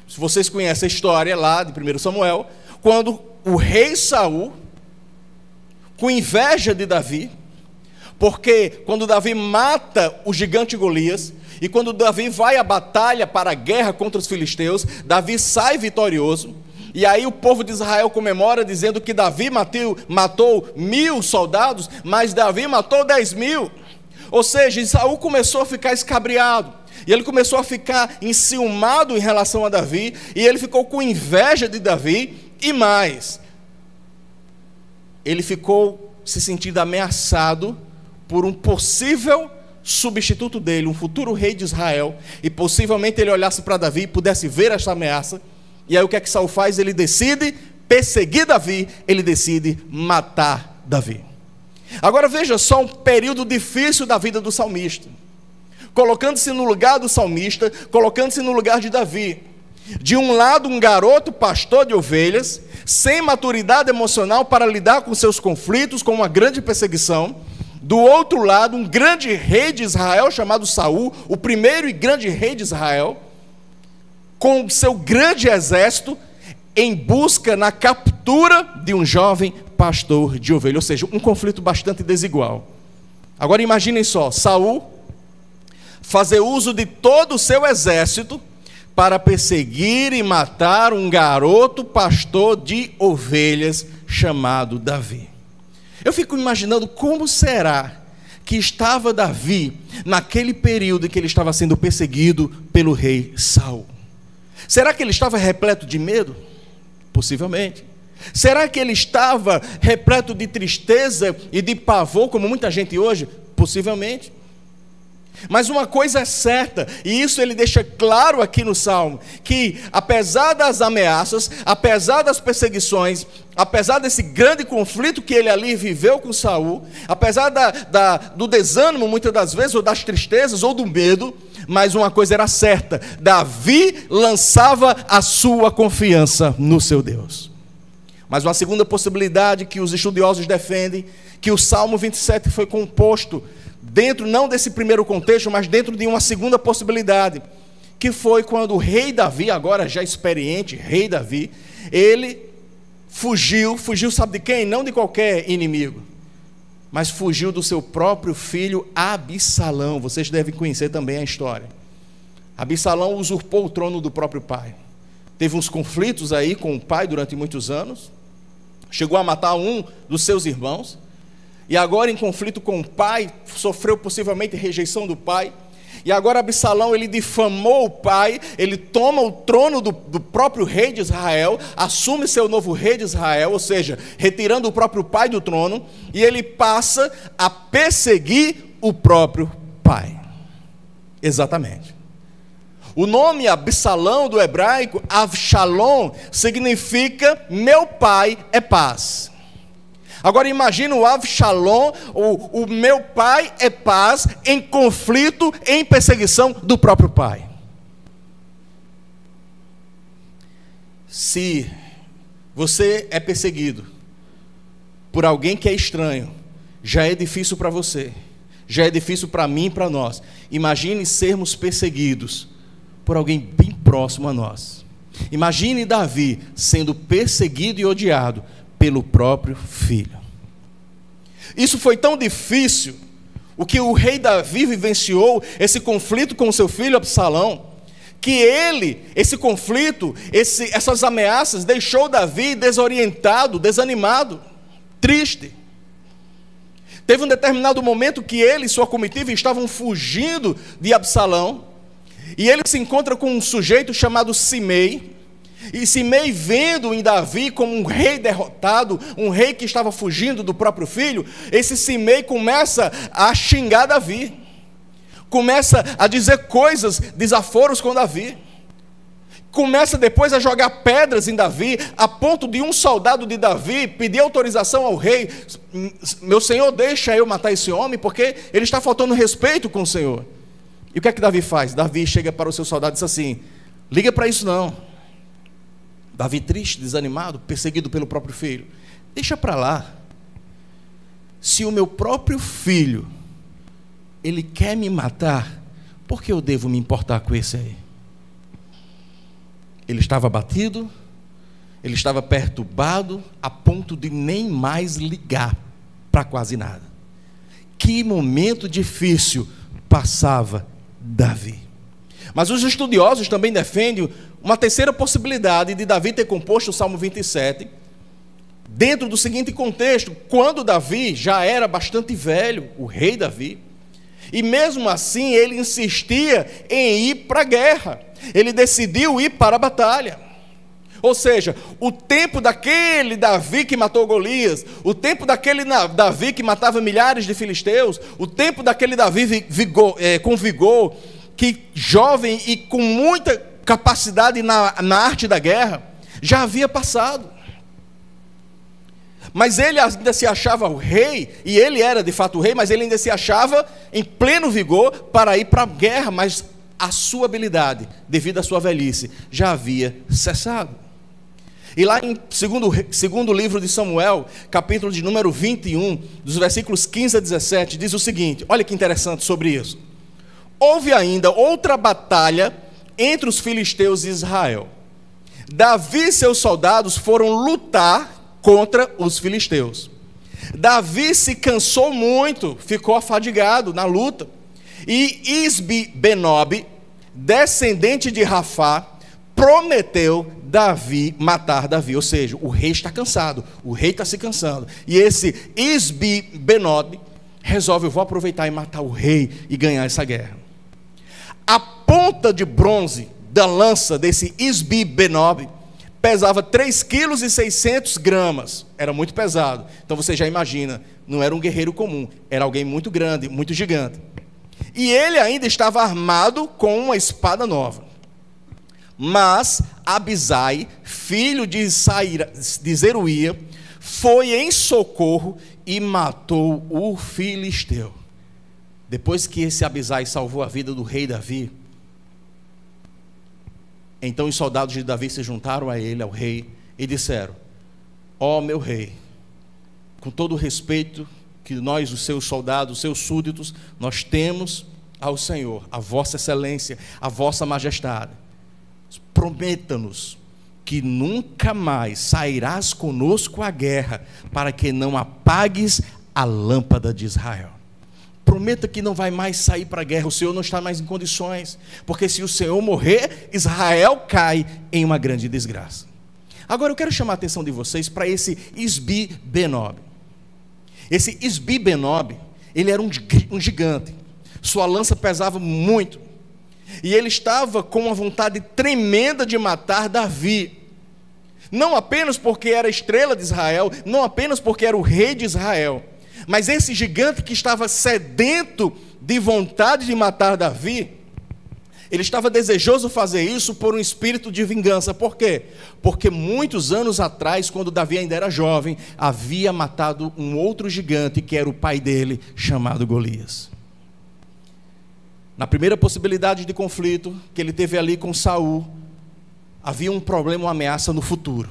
se vocês conhecem a história lá de 1 Samuel, quando o rei Saul, com inveja de Davi, porque quando Davi mata o gigante Golias, e quando Davi vai à batalha para a guerra contra os filisteus, Davi sai vitorioso, e aí o povo de Israel comemora dizendo que Davi matou 1000 soldados, mas Davi matou 10.000. Ou seja, Saul começou a ficar escabriado, e ele começou a ficar enciumado em relação a Davi, e ele ficou com inveja de Davi, e mais, ele ficou se sentindo ameaçado por um possível substituto dele, um futuro rei de Israel, e possivelmente ele olhasse para Davi e pudesse ver essa ameaça, E aí o que é que Saul faz? Ele decide perseguir Davi, ele decide matar Davi. Agora veja só um período difícil da vida do salmista, colocando-se no lugar do salmista, colocando-se no lugar de Davi. De um lado, um garoto pastor de ovelhas, sem maturidade emocional para lidar com seus conflitos, com uma grande perseguição. Do outro lado, um grande rei de Israel chamado Saul, o primeiro e grande rei de Israel, com seu grande exército em busca na captura de um jovem pastor de ovelhas, ou seja, um conflito bastante desigual. Agora imaginem só, Saul fazer uso de todo o seu exército para perseguir e matar um garoto pastor de ovelhas chamado Davi. Eu fico imaginando como será que estava Davi naquele período em que ele estava sendo perseguido pelo rei Saul. Será que ele estava repleto de medo? Possivelmente. Será que ele estava repleto de tristeza e de pavor, como muita gente hoje? Possivelmente. Mas uma coisa é certa, e isso ele deixa claro aqui no Salmo, que apesar das ameaças, apesar das perseguições, apesar desse grande conflito que ele ali viveu com Saul, apesar do desânimo muitas das vezes, ou das tristezas, ou do medo, mas uma coisa era certa: Davi lançava a sua confiança no seu Deus. Mas uma segunda possibilidade que os estudiosos defendem, que o Salmo 27 foi composto dentro não desse primeiro contexto, mas dentro de uma segunda possibilidade, que foi quando o rei Davi, agora já experiente, rei Davi, ele fugiu sabe de quem? Não de qualquer inimigo, mas fugiu do seu próprio filho Absalão. Vocês devem conhecer também a história. Absalão usurpou o trono do próprio pai, teve uns conflitos aí com o pai durante muitos anos, chegou a matar um dos seus irmãos, e agora em conflito com o pai, sofreu possivelmente rejeição do pai, e agora Absalão, ele difamou o pai, ele toma o trono do próprio rei de Israel, assume seu novo rei de Israel, ou seja, retirando o próprio pai do trono, e ele passa a perseguir o próprio pai. Exatamente. O nome Absalão do hebraico, Avshalom, significa meu pai é paz. Agora imagina o Avshalom, o meu pai é paz, em conflito, em perseguição do próprio pai. Se você é perseguido por alguém que é estranho, já é difícil para você, já é difícil para mim e para nós. Imagine sermos perseguidos por alguém bem próximo a nós. Imagine Davi sendo perseguido e odiado pelo próprio filho. Isso foi tão difícil, o que o rei Davi vivenciou, esse conflito com o seu filho Absalão, que esse conflito, essas ameaças, deixou Davi desorientado, desanimado, triste. Teve um determinado momento que ele e sua comitiva estavam fugindo de Absalão, e ele se encontra com um sujeito chamado Simei. E Simei, vendo em Davi como um rei derrotado, um rei que estava fugindo do próprio filho, esse Simei começa a xingar Davi, começa a dizer coisas, desaforos com Davi, começa depois a jogar pedras em Davi, a ponto de um soldado de Davi pedir autorização ao rei: meu senhor, deixa eu matar esse homem, porque ele está faltando respeito com o senhor. E o que é que Davi faz? Davi chega para o seu soldado e diz assim: liga para isso não. Davi triste, desanimado, perseguido pelo próprio filho: deixa para lá. Se o meu próprio filho, ele quer me matar, por que eu devo me importar com esse aí? Ele estava abatido, ele estava perturbado, a ponto de nem mais ligar para quase nada. Que momento difícil passava Davi. Mas os estudiosos também defendem uma terceira possibilidade de Davi ter composto o Salmo 27, dentro do seguinte contexto: quando Davi já era bastante velho, o rei Davi, e mesmo assim ele insistia em ir para a guerra, ele decidiu ir para a batalha. Ou seja, o tempo daquele Davi que matou Golias, o tempo daquele Davi que matava milhares de filisteus, o tempo daquele Davi com vigor, que jovem e com muita capacidade na arte da guerra, já havia passado. Mas ele ainda se achava o rei, e ele era de fato o rei, mas ele ainda se achava em pleno vigor para ir para a guerra, mas a sua habilidade, devido à sua velhice, já havia cessado. E lá em segundo livro de Samuel, capítulo de número 21, dos versículos 15 a 17, diz o seguinte, olha que interessante sobre isso. Houve ainda outra batalha entre os filisteus e Israel. Davi e seus soldados foram lutar contra os filisteus. Davi se cansou muito, ficou afadigado na luta. E Isbi-Benob, descendente de Rafá, prometeu matar Davi. Ou seja, o rei está cansado, o rei está se cansando. E esse Isbi-Benob resolve, eu vou aproveitar e matar o rei e ganhar essa guerra. A ponta de bronze da lança desse Isbi-Benob pesava 3,6 kg, era muito pesado. Então você já imagina, não era um guerreiro comum, era alguém muito grande, muito gigante. E ele ainda estava armado com uma espada nova. Mas Abisai, filho de Zeruía, foi em socorro e matou o filisteu. Depois que esse Abisai salvou a vida do rei Davi, então os soldados de Davi se juntaram a ele, ao rei, e disseram: ó meu rei, com todo o respeito que nós, os seus soldados, os seus súditos, nós temos ao Senhor, a vossa excelência, a vossa majestade, prometa-nos que nunca mais sairás conosco à guerra, para que não apagues a lâmpada de Israel. Prometa que não vai mais sair para a guerra, o Senhor não está mais em condições, porque se o Senhor morrer, Israel cai em uma grande desgraça. Agora eu quero chamar a atenção de vocês para esse Isbi-Benob. Esse Isbi-Benob, ele era um gigante, sua lança pesava muito, e ele estava com uma vontade tremenda de matar Davi, não apenas porque era a estrela de Israel, não apenas porque era o rei de Israel, mas esse gigante que estava sedento de vontade de matar Davi, ele estava desejoso fazer isso por um espírito de vingança. Por quê? Porque muitos anos atrás, quando Davi ainda era jovem, havia matado um outro gigante que era o pai dele, chamado Golias. Na primeira possibilidade de conflito que ele teve ali com Saul, havia um problema, uma ameaça no futuro.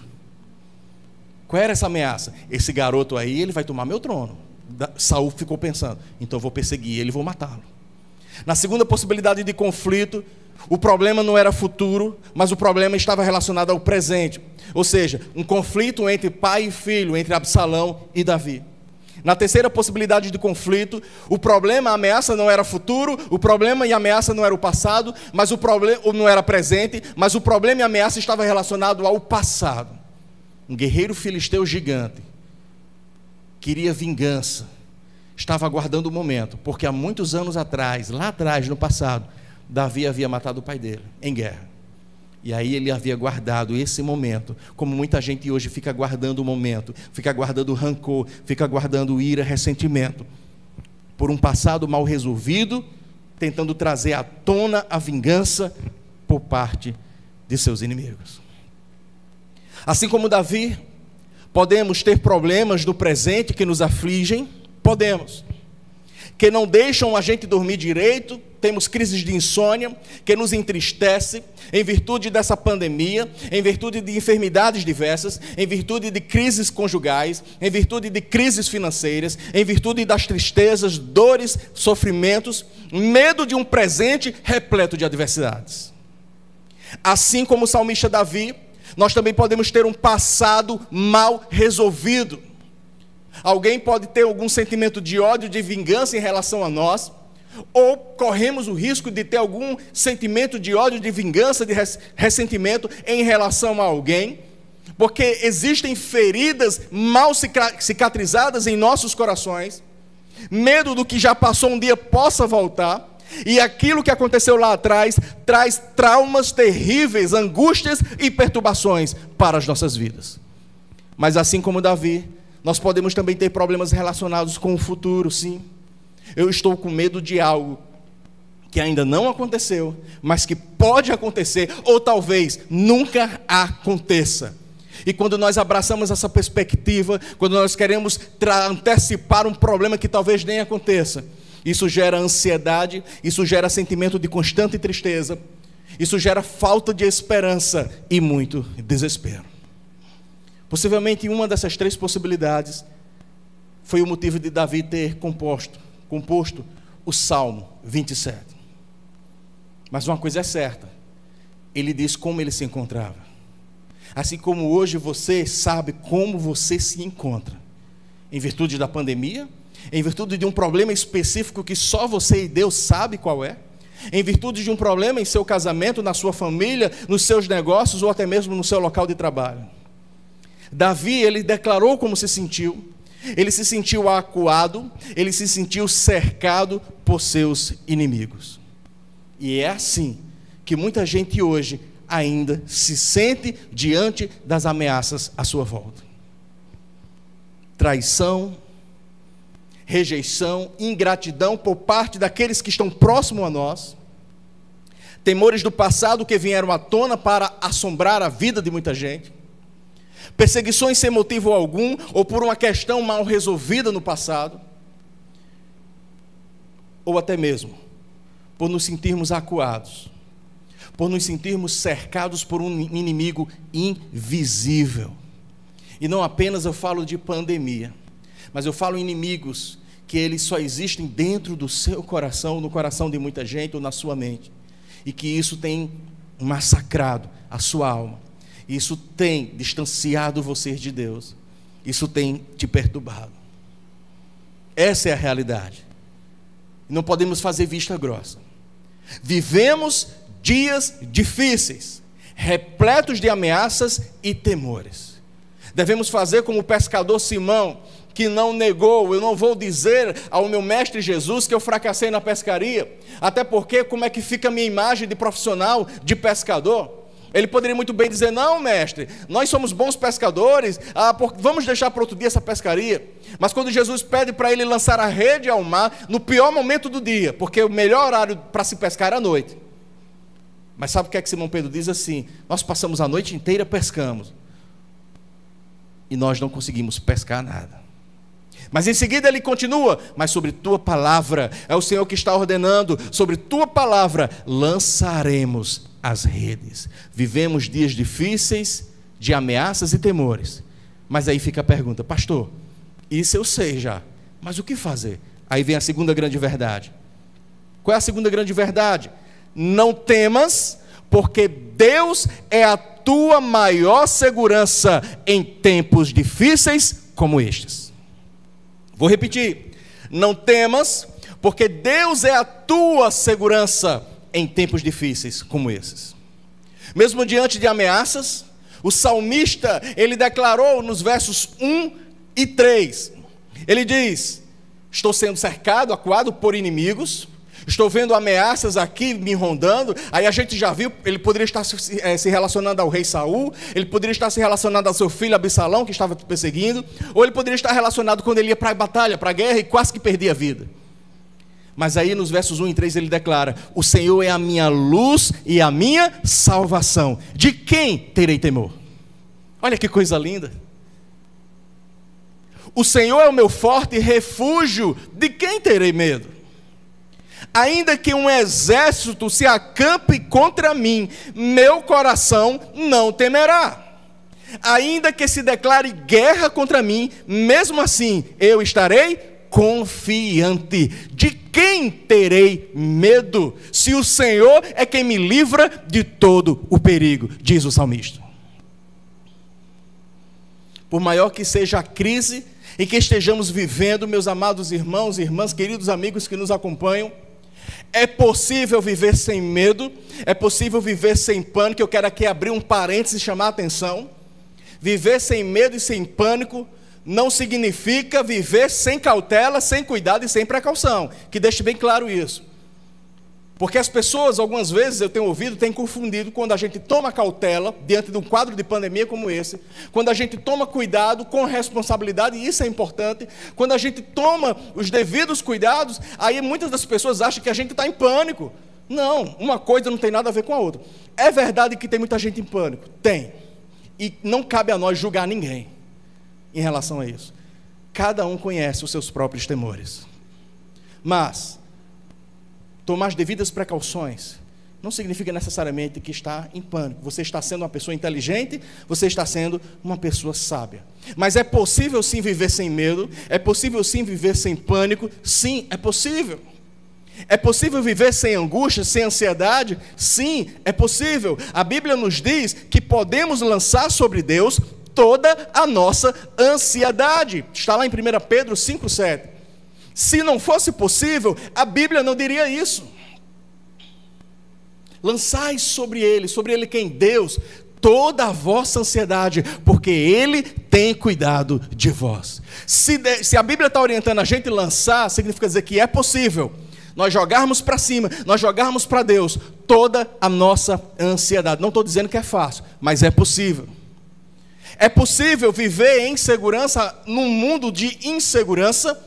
Qual era essa ameaça? Esse garoto aí, ele vai tomar meu trono. Saul ficou pensando, então eu vou perseguir ele e vou matá-lo. Na segunda possibilidade de conflito, o problema não era futuro, mas o problema estava relacionado ao presente. Ou seja, um conflito entre pai e filho, entre Absalão e Davi. Na terceira possibilidade de conflito, o problema, a ameaça não era futuro, o problema e a ameaça não era o passado, mas o problema não era presente, mas o problema e a ameaça estava relacionado ao passado. Um guerreiro filisteu gigante queria vingança, estava aguardando o momento, porque há muitos anos atrás, lá atrás, no passado, Davi havia matado o pai dele, em guerra, e aí ele havia guardado esse momento, como muita gente hoje fica guardando o momento, fica guardando rancor, fica guardando ira, ressentimento, por um passado mal resolvido, tentando trazer à tona a vingança por parte de seus inimigos. Assim como Davi, podemos ter problemas no presente que nos afligem, podemos, que não deixam a gente dormir direito, temos crises de insônia, que nos entristece, em virtude dessa pandemia, em virtude de enfermidades diversas, em virtude de crises conjugais, em virtude de crises financeiras, em virtude das tristezas, dores, sofrimentos, medo de um presente repleto de adversidades. Assim como o salmista Davi, nós também podemos ter um passado mal resolvido. Alguém pode ter algum sentimento de ódio, de vingança em relação a nós, ou corremos o risco de ter algum sentimento de ódio, de vingança, de ressentimento em relação a alguém, porque existem feridas mal cicatrizadas em nossos corações, medo do que já passou um dia possa voltar, e aquilo que aconteceu lá atrás traz traumas terríveis, angústias e perturbações para as nossas vidas. Mas assim como Davi, nós podemos também ter problemas relacionados com o futuro, sim. Eu estou com medo de algo que ainda não aconteceu, mas que pode acontecer, ou talvez nunca aconteça. E quando nós abraçamos essa perspectiva, quando nós queremos antecipar um problema que talvez nem aconteça, isso gera ansiedade, isso gera sentimento de constante tristeza, isso gera falta de esperança e muito desespero. Possivelmente uma dessas três possibilidades foi o motivo de Davi ter composto o Salmo 27. Mas uma coisa é certa, ele diz como ele se encontrava. Assim como hoje você sabe como você se encontra, em virtude da pandemia, em virtude de um problema específico que só você e Deus sabe qual é, em virtude de um problema em seu casamento, na sua família, nos seus negócios ou até mesmo no seu local de trabalho. Davi, ele declarou como se sentiu. Ele se sentiu acuado, ele se sentiu cercado por seus inimigos. E é assim que muita gente hoje ainda se sente diante das ameaças à sua volta. Traição, rejeição, ingratidão por parte daqueles que estão próximos a nós, temores do passado que vieram à tona para assombrar a vida de muita gente, perseguições sem motivo algum ou por uma questão mal resolvida no passado, ou até mesmo por nos sentirmos acuados, por nos sentirmos cercados por um inimigo invisível. E não apenas eu falo de pandemia, mas eu falo inimigos que eles só existem dentro do seu coração, no coração de muita gente ou na sua mente, e que isso tem massacrado a sua alma, isso tem distanciado você de Deus, isso tem te perturbado. Essa é a realidade. Não podemos fazer vista grossa. Vivemos dias difíceis, repletos de ameaças e temores. Devemos fazer como o pescador Simão, que não negou. Eu não vou dizer ao meu mestre Jesus que eu fracassei na pescaria, até porque como é que fica a minha imagem de profissional, de pescador? Ele poderia muito bem dizer, não mestre, nós somos bons pescadores, vamos deixar para outro dia essa pescaria. Mas quando Jesus pede para ele lançar a rede ao mar, no pior momento do dia, porque o melhor horário para se pescar é à noite. Mas sabe o que é que Simão Pedro diz assim? Nós passamos a noite inteira, pescamos, e nós não conseguimos pescar nada. Mas em seguida ele continua, mas sobre tua palavra, é o Senhor que está ordenando, sobre tua palavra lançaremos as redes. Vivemos dias difíceis, de ameaças e temores. Mas aí fica a pergunta, pastor, isso eu sei já, mas o que fazer? Aí vem a segunda grande verdade. Qual é a segunda grande verdade? Não temas, porque Deus é a tua maior segurança em tempos difíceis como estes. Vou repetir, não temas, porque Deus é a tua segurança em tempos difíceis como esses. Mesmo diante de ameaças, o salmista, ele declarou nos versos 1 e 3, ele diz, estou sendo cercado, acuado por inimigos, estou vendo ameaças aqui me rondando. Aí a gente já viu, ele poderia estar se relacionando ao rei Saul, ele poderia estar se relacionando ao seu filho Absalão, que estava perseguindo, ou ele poderia estar relacionado quando ele ia para a batalha, para a guerra e quase que perdia a vida. Mas aí nos versos 1 e 3 ele declara, o Senhor é a minha luz e a minha salvação, de quem terei temor? Olha que coisa linda. O Senhor é o meu forte refúgio, de quem terei medo? Ainda que um exército se acampe contra mim, meu coração não temerá. Ainda que se declare guerra contra mim, mesmo assim eu estarei confiante. De quem terei medo? Se o Senhor é quem me livra de todo o perigo, diz o salmista. Por maior que seja a crise em que estejamos vivendo, meus amados irmãos e irmãs, queridos amigos que nos acompanham, é possível viver sem medo, é possível viver sem pânico. Eu quero aqui abrir um parênteses e chamar a atenção. Viver sem medo e sem pânico não significa viver sem cautela, sem cuidado e sem precaução, que deixe bem claro isso. Porque as pessoas, algumas vezes, eu tenho ouvido, têm confundido quando a gente toma cautela, diante de um quadro de pandemia como esse, quando a gente toma cuidado com responsabilidade, e isso é importante, quando a gente toma os devidos cuidados, aí muitas das pessoas acham que a gente está em pânico. Não, uma coisa não tem nada a ver com a outra. É verdade que tem muita gente em pânico? Tem. E não cabe a nós julgar ninguém em relação a isso. Cada um conhece os seus próprios temores. Mas tomar as devidas precauções não significa necessariamente que está em pânico. Você está sendo uma pessoa inteligente, você está sendo uma pessoa sábia. Mas é possível sim viver sem medo, é possível sim viver sem pânico, sim, é possível. É possível viver sem angústia, sem ansiedade? Sim, é possível. A Bíblia nos diz que podemos lançar sobre Deus toda a nossa ansiedade. Está lá em 1 Pedro 5,7. Se não fosse possível, a Bíblia não diria isso. Lançai sobre Ele quem? Deus, toda a vossa ansiedade, porque Ele tem cuidado de vós. Se a Bíblia está orientando a gente a lançar, significa dizer que é possível nós jogarmos para cima, nós jogarmos para Deus toda a nossa ansiedade. Não estou dizendo que é fácil, mas é possível. É possível viver em segurança num mundo de insegurança,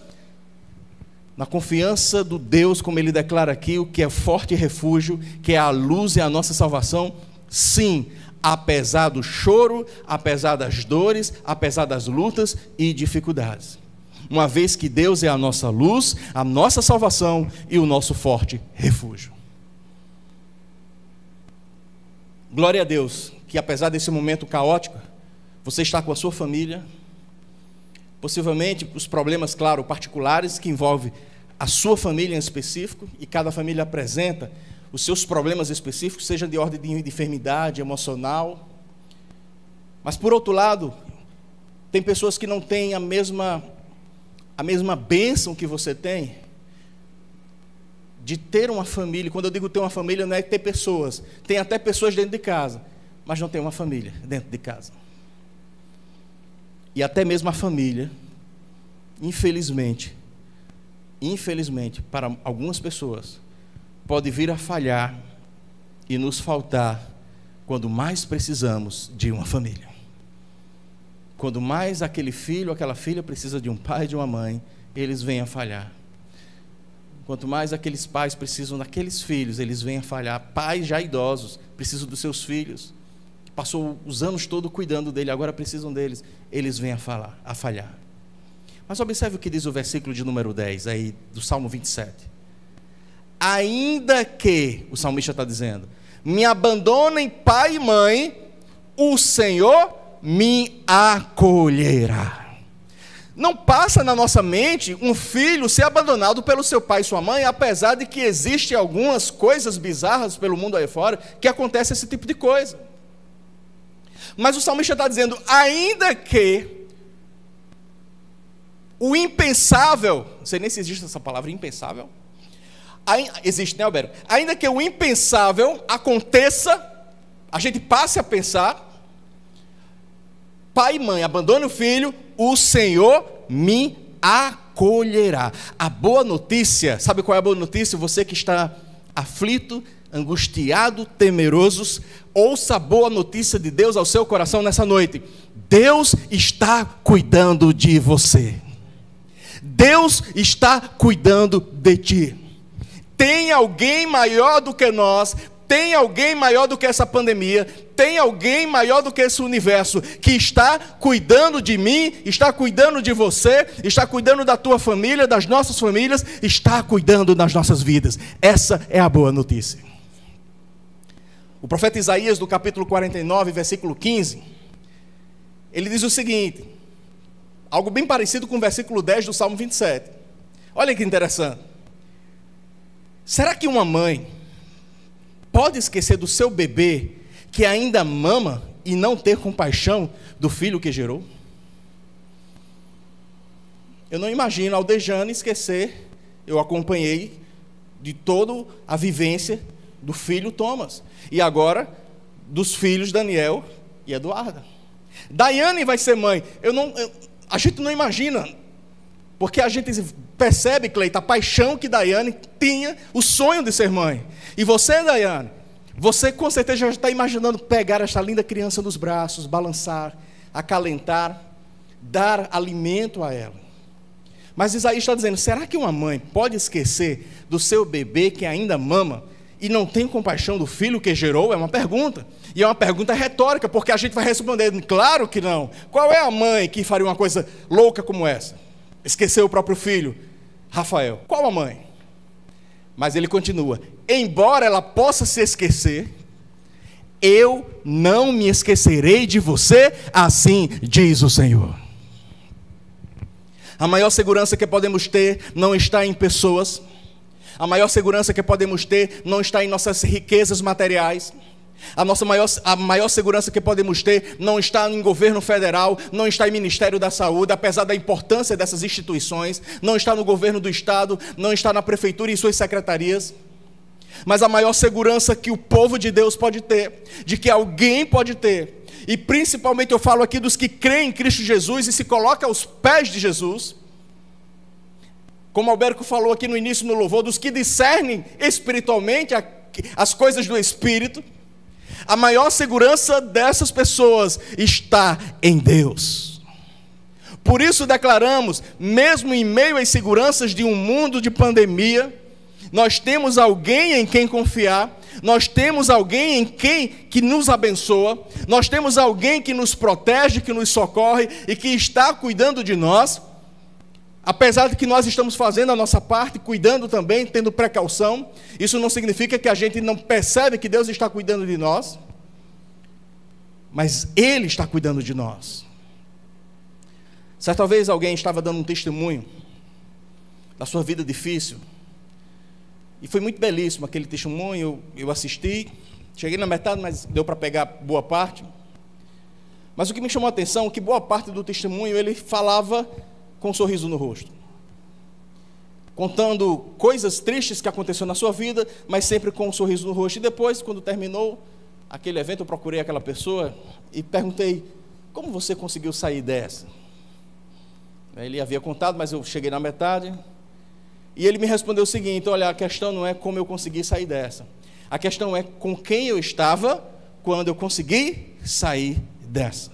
na confiança do Deus, como Ele declara aqui, o que é forte refúgio, que é a luz e a nossa salvação. Sim, apesar do choro, apesar das dores, apesar das lutas e dificuldades. Uma vez que Deus é a nossa luz, a nossa salvação e o nosso forte refúgio. Glória a Deus, que apesar desse momento caótico, você está com a sua família, possivelmente os problemas, claro, particulares que envolvem a sua família em específico, e cada família apresenta os seus problemas específicos, seja de ordem de enfermidade, emocional. Mas por outro lado, tem pessoas que não têm a mesma bênção que você tem, de ter uma família. Quando eu digo ter uma família, não é ter pessoas, tem até pessoas dentro de casa, mas não tem uma família dentro de casa. E até mesmo a família, infelizmente, para algumas pessoas, pode vir a falhar e nos faltar quando mais precisamos de uma família. Quando mais aquele filho, aquela filha precisa de um pai e de uma mãe, eles vêm a falhar. Quanto mais aqueles pais precisam daqueles filhos, eles vêm a falhar. Pais já idosos precisam dos seus filhos, passou os anos todos cuidando dele, agora precisam deles, eles vêm a falhar. Mas observe o que diz o versículo de número 10 aí do Salmo 27. Ainda que, o salmista está dizendo, me abandonem pai e mãe, o Senhor me acolherá. Não passa na nossa mente um filho ser abandonado pelo seu pai e sua mãe, apesar de que existem algumas coisas bizarras pelo mundo aí fora que acontece esse tipo de coisa. Mas o salmista está dizendo, ainda que o impensável, não sei nem se existe essa palavra, impensável. Existe, né, Alberto? Ainda que o impensável aconteça, a gente passe a pensar, pai e mãe, abandone o filho, o Senhor me acolherá. A boa notícia, sabe qual é a boa notícia? Você que está aflito, angustiado, temeroso, ouça a boa notícia de Deus ao seu coração nessa noite. Deus está cuidando de você. Deus está cuidando de ti. Tem alguém maior do que nós, tem alguém maior do que essa pandemia, tem alguém maior do que esse universo, que está cuidando de mim, está cuidando de você, está cuidando da tua família, das nossas famílias, está cuidando das nossas vidas. Essa é a boa notícia. O profeta Isaías, no capítulo 49, versículo 15, ele diz o seguinte, algo bem parecido com o versículo 10 do Salmo 27. Olha que interessante. Será que uma mãe pode esquecer do seu bebê que ainda mama e não ter compaixão do filho que gerou? Eu não imagino a Aldejane esquecer, eu acompanhei de toda a vivência do filho Thomas, e agora dos filhos Daniel e Eduarda. Daiane vai ser mãe, a gente não imagina, porque a gente percebe, Cleita, a paixão que Daiane tinha, o sonho de ser mãe. E você, Daiane, você com certeza já está imaginando pegar esta linda criança nos braços, balançar, acalentar, dar alimento a ela. Mas Isaías está dizendo, será que uma mãe pode esquecer do seu bebê que ainda mama e não tem compaixão do filho que gerou? É uma pergunta. E é uma pergunta retórica, porque a gente vai responder, claro que não. Qual é a mãe que faria uma coisa louca como essa? Esqueceu o próprio filho, Rafael. Qual a mãe? Mas ele continua: embora ela possa se esquecer, eu não me esquecerei de você, assim diz o Senhor. A maior segurança que podemos ter não está em pessoas. A maior segurança que podemos ter não está em nossas riquezas materiais. A maior segurança que podemos ter não está em governo federal, não está em Ministério da Saúde, apesar da importância dessas instituições, não está no governo do Estado, não está na prefeitura e suas secretarias. Mas a maior segurança que o povo de Deus pode ter, de que alguém pode ter, e principalmente eu falo aqui dos que creem em Cristo Jesus e se colocam aos pés de Jesus, como Alberto falou aqui no início no louvor, dos que discernem espiritualmente as coisas do Espírito, a maior segurança dessas pessoas está em Deus. Por isso declaramos, mesmo em meio às inseguranças de um mundo de pandemia, nós temos alguém em quem confiar, nós temos alguém em quem que nos abençoa, nós temos alguém que nos protege, que nos socorre e que está cuidando de nós. Apesar de que nós estamos fazendo a nossa parte, cuidando também, tendo precaução, isso não significa que a gente não percebe que Deus está cuidando de nós, mas Ele está cuidando de nós. Certa vez alguém estava dando um testemunho da sua vida difícil, e foi muito belíssimo aquele testemunho, eu assisti, cheguei na metade, mas deu para pegar boa parte. Mas o que me chamou a atenção é que boa parte do testemunho ele falava com um sorriso no rosto, contando coisas tristes que aconteceram na sua vida, mas sempre com um sorriso no rosto. E depois, quando terminou aquele evento, eu procurei aquela pessoa e perguntei: como você conseguiu sair dessa? Ele havia contado, mas eu cheguei na metade, e ele me respondeu o seguinte: olha, a questão não é como eu consegui sair dessa, a questão é com quem eu estava quando eu consegui sair dessa.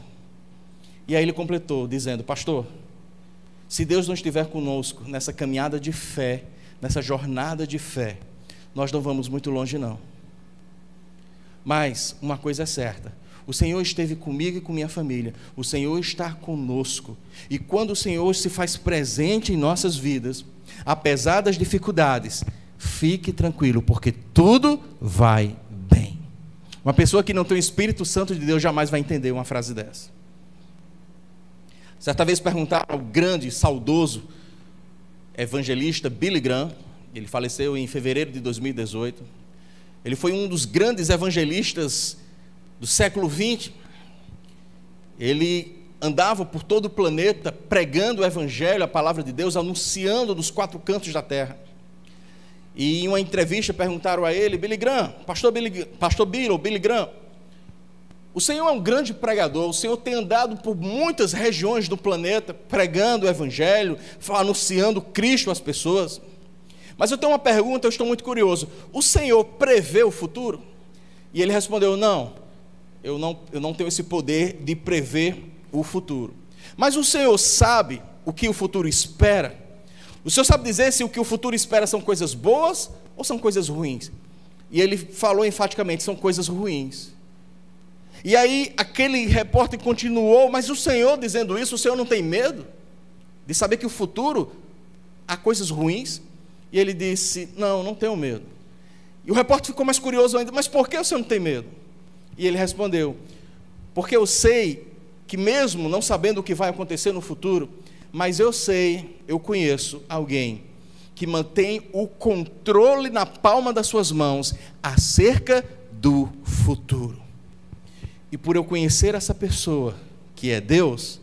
E aí ele completou dizendo: pastor, se Deus não estiver conosco nessa caminhada de fé, nessa jornada de fé, nós não vamos muito longe não. Mas uma coisa é certa: o Senhor esteve comigo e com minha família, o Senhor está conosco, e quando o Senhor se faz presente em nossas vidas, apesar das dificuldades, fique tranquilo, porque tudo vai bem. Uma pessoa que não tem o Espírito Santo de Deus jamais vai entender uma frase dessa. Certa vez perguntaram ao grande, saudoso evangelista Billy Graham, ele faleceu em fevereiro de 2018, ele foi um dos grandes evangelistas do século XX, ele andava por todo o planeta pregando o evangelho, a palavra de Deus, anunciando dos quatro cantos da terra. E em uma entrevista perguntaram a ele: Billy Graham, pastor Billy Graham, o Senhor é um grande pregador, o Senhor tem andado por muitas regiões do planeta, pregando o evangelho, anunciando Cristo às pessoas. Mas eu tenho uma pergunta, eu estou muito curioso: o Senhor prevê o futuro? E ele respondeu: não, eu não tenho esse poder de prever o futuro. Mas o Senhor sabe o que o futuro espera? O Senhor sabe dizer se o que o futuro espera são coisas boas ou são coisas ruins? E ele falou enfaticamente: são coisas ruins. E aí aquele repórter continuou: mas o Senhor dizendo isso, o Senhor não tem medo de saber que o futuro há coisas ruins? E ele disse: não tenho medo. E o repórter ficou mais curioso ainda: mas por que o Senhor não tem medo? E ele respondeu: porque eu sei que mesmo não sabendo o que vai acontecer no futuro, mas eu conheço alguém que mantém o controle na palma das suas mãos acerca do futuro. E por eu conhecer essa pessoa, que é Deus,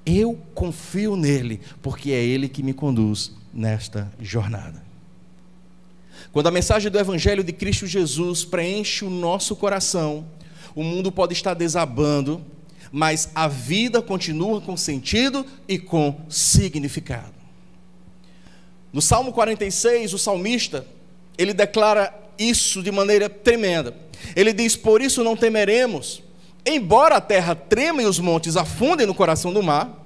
eu confio nele, porque é ele que me conduz nesta jornada. Quando a mensagem do Evangelho de Cristo Jesus preenche o nosso coração, o mundo pode estar desabando, mas a vida continua com sentido e com significado. No Salmo 46, o salmista, ele declara isso de maneira tremenda. Ele diz: por isso não temeremos, embora a terra trema e os montes afundem no coração do mar.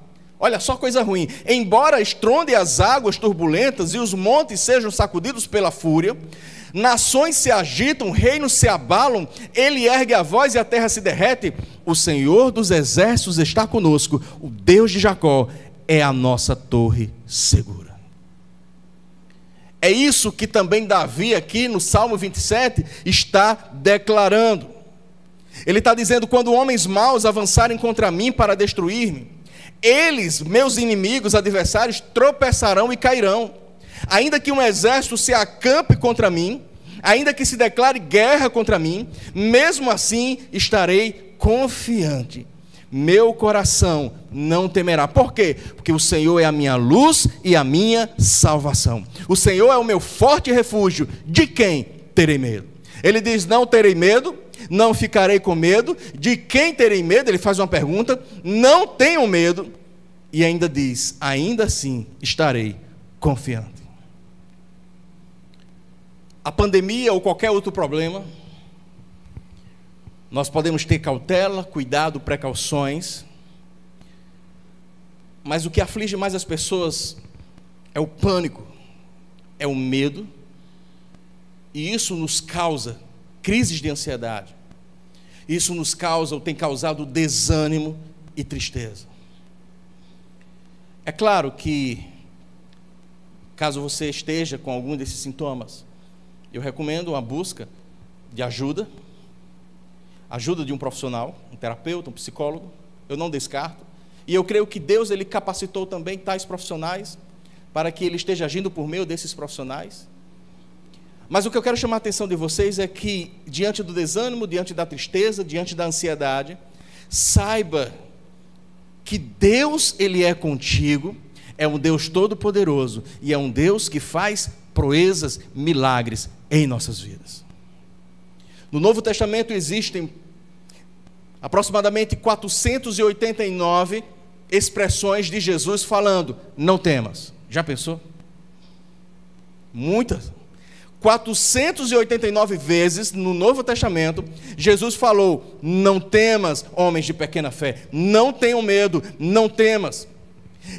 olha só coisa ruim, embora estrondem as águas turbulentas e os montes sejam sacudidos pela fúria, nações se agitam, reinos se abalam, ele ergue a voz e a terra se derrete, o Senhor dos exércitos está conosco, o Deus de Jacó é a nossa torre segura. É isso que também Davi aqui no Salmo 27 está declarando. Ele está dizendo, quando homens maus avançarem contra mim para destruir-me, eles, meus inimigos, adversários, tropeçarão e cairão. Ainda que um exército se acampe contra mim, ainda que se declare guerra contra mim, mesmo assim estarei confiante. Meu coração não temerá. Por quê? Porque o Senhor é a minha luz e a minha salvação. O Senhor é o meu forte refúgio. De quem terei medo? Ele diz, não terei medo, não ficarei com medo. De quem terei medo? Ele faz uma pergunta. Não tenho medo. E ainda diz, ainda assim estarei confiante. A pandemia ou qualquer outro problema, nós podemos ter cautela, cuidado, precauções, mas o que aflige mais as pessoas é o pânico, é o medo, e isso nos causa crises de ansiedade, isso nos causa, ou tem causado desânimo e tristeza. É claro que, caso você esteja com algum desses sintomas, eu recomendo uma busca de ajuda de um profissional, um terapeuta, um psicólogo, eu não descarto, e eu creio que Deus, Ele capacitou também tais profissionais, para que Ele esteja agindo por meio desses profissionais. Mas o que eu quero chamar a atenção de vocês é que, diante do desânimo, diante da tristeza, diante da ansiedade, saiba que Deus, Ele é contigo, é um Deus todo-poderoso, e é um Deus que faz proezas, milagres em nossas vidas. No Novo Testamento existem aproximadamente 489 expressões de Jesus falando, não temas. Já pensou? Muitas. 489 vezes no Novo Testamento, Jesus falou, não temas, homens de pequena fé, não tenham medo, não temas.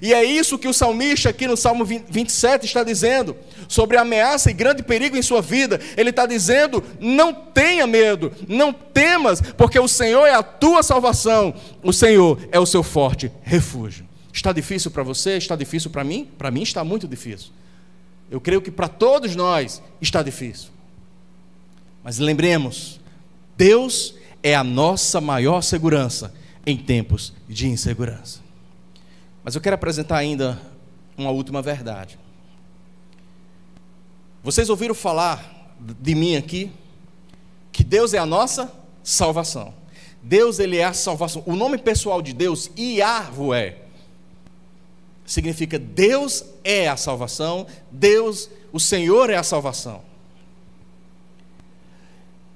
E é isso que o salmista aqui no Salmo 27 está dizendo, sobre a ameaça e grande perigo em sua vida. Ele está dizendo, não tenha medo, não temas, porque o Senhor é a tua salvação, o Senhor é o seu forte refúgio. Está difícil para você? Está difícil para mim? Para mim está muito difícil. Eu creio que para todos nós está difícil. Mas lembremos, Deus é a nossa maior segurança em tempos de insegurança. Mas eu quero apresentar ainda uma última verdade. Vocês ouviram falar de mim aqui, que Deus é a nossa salvação. Deus, Ele é a salvação. O nome pessoal de Deus, Yahvé, significa Deus é a salvação, Deus, o Senhor é a salvação.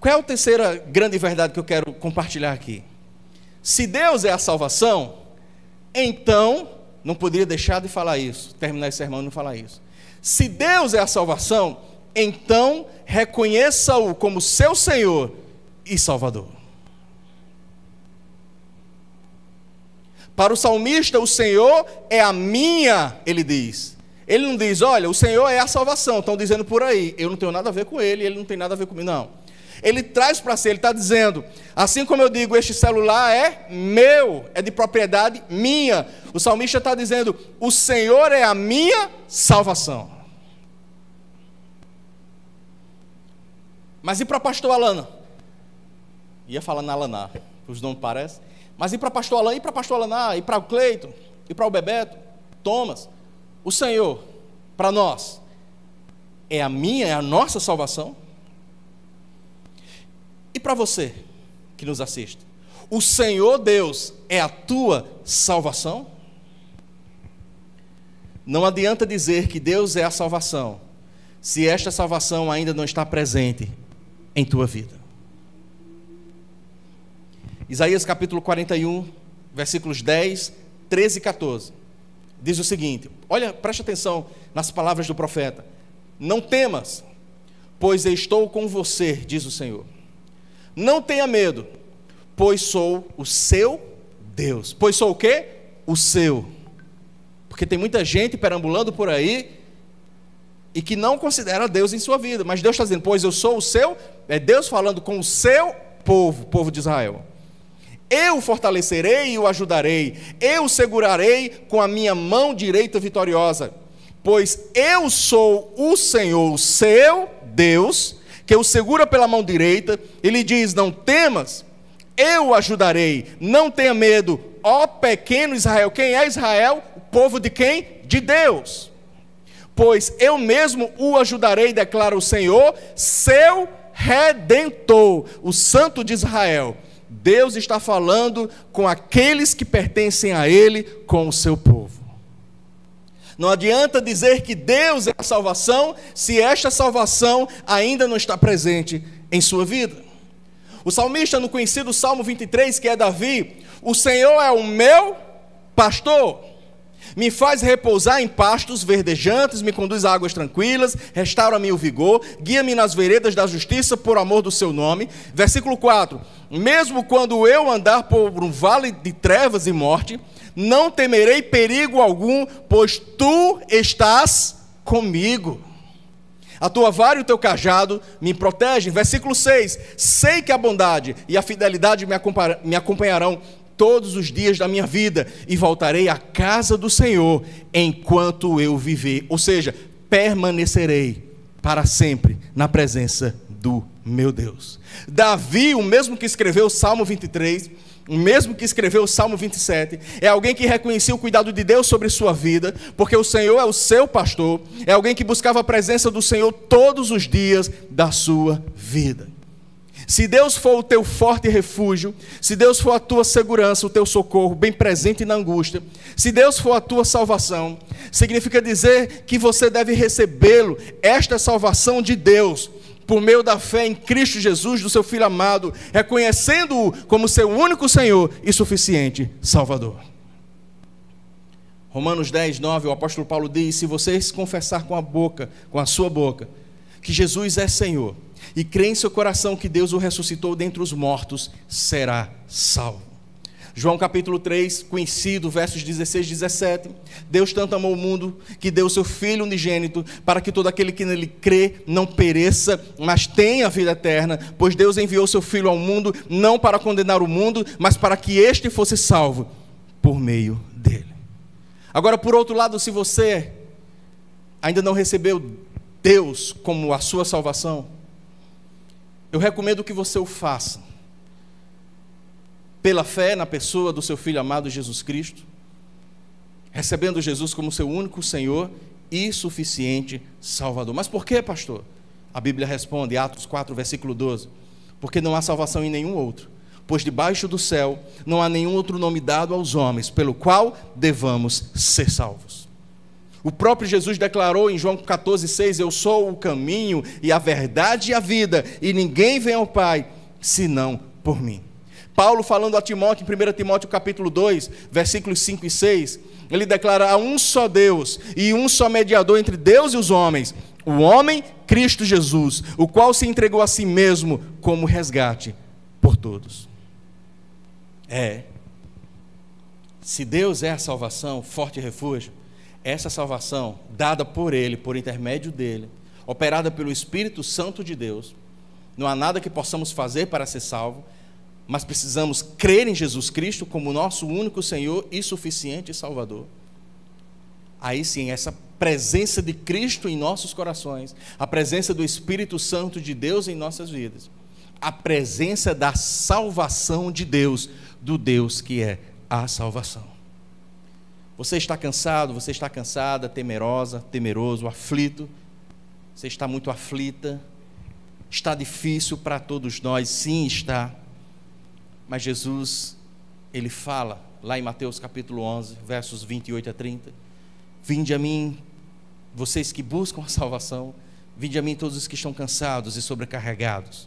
Qual é a terceira grande verdade que eu quero compartilhar aqui? Se Deus é a salvação, então, não poderia deixar de falar isso, terminar esse sermão e não falar isso. Se Deus é a salvação, então reconheça-o como seu Senhor e Salvador. Para o salmista, o Senhor é a minha, ele diz. Ele não diz, olha, o Senhor é a salvação, estão dizendo por aí, eu não tenho nada a ver com ele, ele não tem nada a ver comigo, não. Ele traz para si, ele está dizendo, assim como eu digo, este celular é meu, é de propriedade minha. O salmista está dizendo, o Senhor é a minha salvação. Mas e para a pastor Alana? Ia falar na Alaná, os nomes parecem. Mas e para a pastor Alana, e para a pastor Alaná, e para o Cleiton, e para o Bebeto, Thomas? O Senhor, para nós, é a minha, é a nossa salvação? E para você que nos assiste, o Senhor Deus é a tua salvação? Não adianta dizer que Deus é a salvação, se esta salvação ainda não está presente em tua vida. Isaías capítulo 41, versículos 10, 13 e 14, diz o seguinte, olha, preste atenção nas palavras do profeta. Não temas, pois estou com você, diz o Senhor. Não tenha medo, pois sou o seu Deus. Pois sou o quê? O seu Porque tem muita gente perambulando por aí e que não considera Deus em sua vida. Mas Deus está dizendo, pois eu sou o seu, é Deus falando com o seu povo, povo de Israel. Eu o fortalecerei e o ajudarei, eu o segurarei com a minha mão direita vitoriosa, pois eu sou o Senhor, o seu Deus, que o segura pela mão direita, e lhe diz, não temas, eu o ajudarei, não tenha medo, ó pequeno Israel. Quem é Israel? O povo de quem? De Deus. Pois eu mesmo o ajudarei, declara o Senhor, seu Redentor, o Santo de Israel. Deus está falando com aqueles que pertencem a Ele, com o seu povo. Não adianta dizer que Deus é a salvação, se esta salvação ainda não está presente em sua vida. O salmista, no conhecido Salmo 23, que é Davi, o Senhor é o meu pastor, me faz repousar em pastos verdejantes, me conduz a águas tranquilas, restaura-me o vigor, guia-me nas veredas da justiça por amor do seu nome. Versículo 4, mesmo quando eu andar por um vale de trevas e morte, não temerei perigo algum, pois tu estás comigo. A tua vara e o teu cajado me protegem. Versículo 6, sei que a bondade e a fidelidade me acompanharão todos os dias da minha vida, e voltarei à casa do Senhor enquanto eu viver. Ou seja, permanecerei para sempre na presença do meu Deus. Davi, o mesmo que escreveu o Salmo 23, o mesmo que escreveu o Salmo 27, é alguém que reconhecia o cuidado de Deus sobre sua vida, porque o Senhor é o seu pastor, é alguém que buscava a presença do Senhor todos os dias da sua vida. Se Deus for o teu forte refúgio, se Deus for a tua segurança, o teu socorro, bem presente na angústia, se Deus for a tua salvação, significa dizer que você deve recebê-lo, esta salvação de Deus, por meio da fé em Cristo Jesus, do seu Filho amado, reconhecendo-o como seu único Senhor e suficiente Salvador. Romanos 10, 9, o apóstolo Paulo diz, se vocês confessar com a boca, com a sua boca, que Jesus é Senhor, e crê em seu coração que Deus o ressuscitou dentre os mortos, será salvo. João capítulo 3, conhecido, versos 16 e 17. Deus tanto amou o mundo, que deu o seu Filho unigênito, para que todo aquele que nele crê não pereça, mas tenha a vida eterna, pois Deus enviou seu Filho ao mundo, não para condenar o mundo, mas para que este fosse salvo, por meio dele. Agora, por outro lado, se você ainda não recebeu Deus como a sua salvação, eu recomendo que você o faça pela fé na pessoa do seu Filho amado Jesus Cristo, recebendo Jesus como seu único Senhor e suficiente Salvador. Mas por que, pastor? A Bíblia responde, Atos 4, versículo 12, porque não há salvação em nenhum outro, pois debaixo do céu não há nenhum outro nome dado aos homens, pelo qual devamos ser salvos. O próprio Jesus declarou em João 14, 6, eu sou o caminho e a verdade e a vida, e ninguém vem ao Pai, senão por mim. Paulo falando a Timóteo, em 1 Timóteo capítulo 2, versículos 5 e 6, ele declara, há um só Deus e um só mediador entre Deus e os homens, o homem Cristo Jesus, o qual se entregou a si mesmo como resgate por todos. Se Deus é a salvação, forte refúgio, essa salvação, dada por Ele, por intermédio dEle, operada pelo Espírito Santo de Deus, não há nada que possamos fazer para ser salvo, mas precisamos crer em Jesus Cristo como nosso único Senhor e suficiente Salvador. Aí sim, essa presença de Cristo em nossos corações, a presença do Espírito Santo de Deus em nossas vidas, a presença da salvação de Deus, do Deus que é a salvação. Você está cansado, você está cansada, temerosa, temeroso, aflito, você está muito aflita, está difícil para todos nós, sim está, mas Jesus, Ele fala, lá em Mateus capítulo 11, versos 28 a 30, vinde a mim, vocês que buscam a salvação, vinde a mim todos os que estão cansados e sobrecarregados,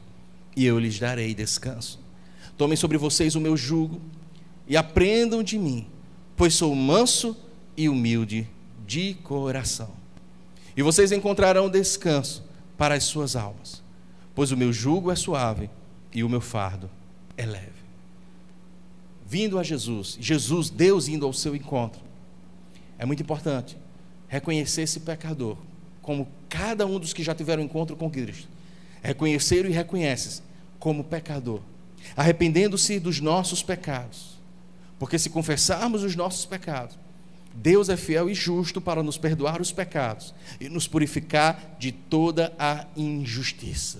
e eu lhes darei descanso. Tomem sobre vocês o meu jugo e aprendam de mim, pois sou manso e humilde de coração, e vocês encontrarão descanso para as suas almas, pois o meu jugo é suave e o meu fardo é leve. Vindo a Jesus, Deus indo ao seu encontro, É muito importante reconhecer esse pecador, como cada um dos que já tiveram encontro com Cristo reconheceram e reconhecem como pecador, arrependendo-se dos nossos pecados, porque se confessarmos os nossos pecados, Deus é fiel e justo para nos perdoar os pecados e nos purificar de toda a injustiça.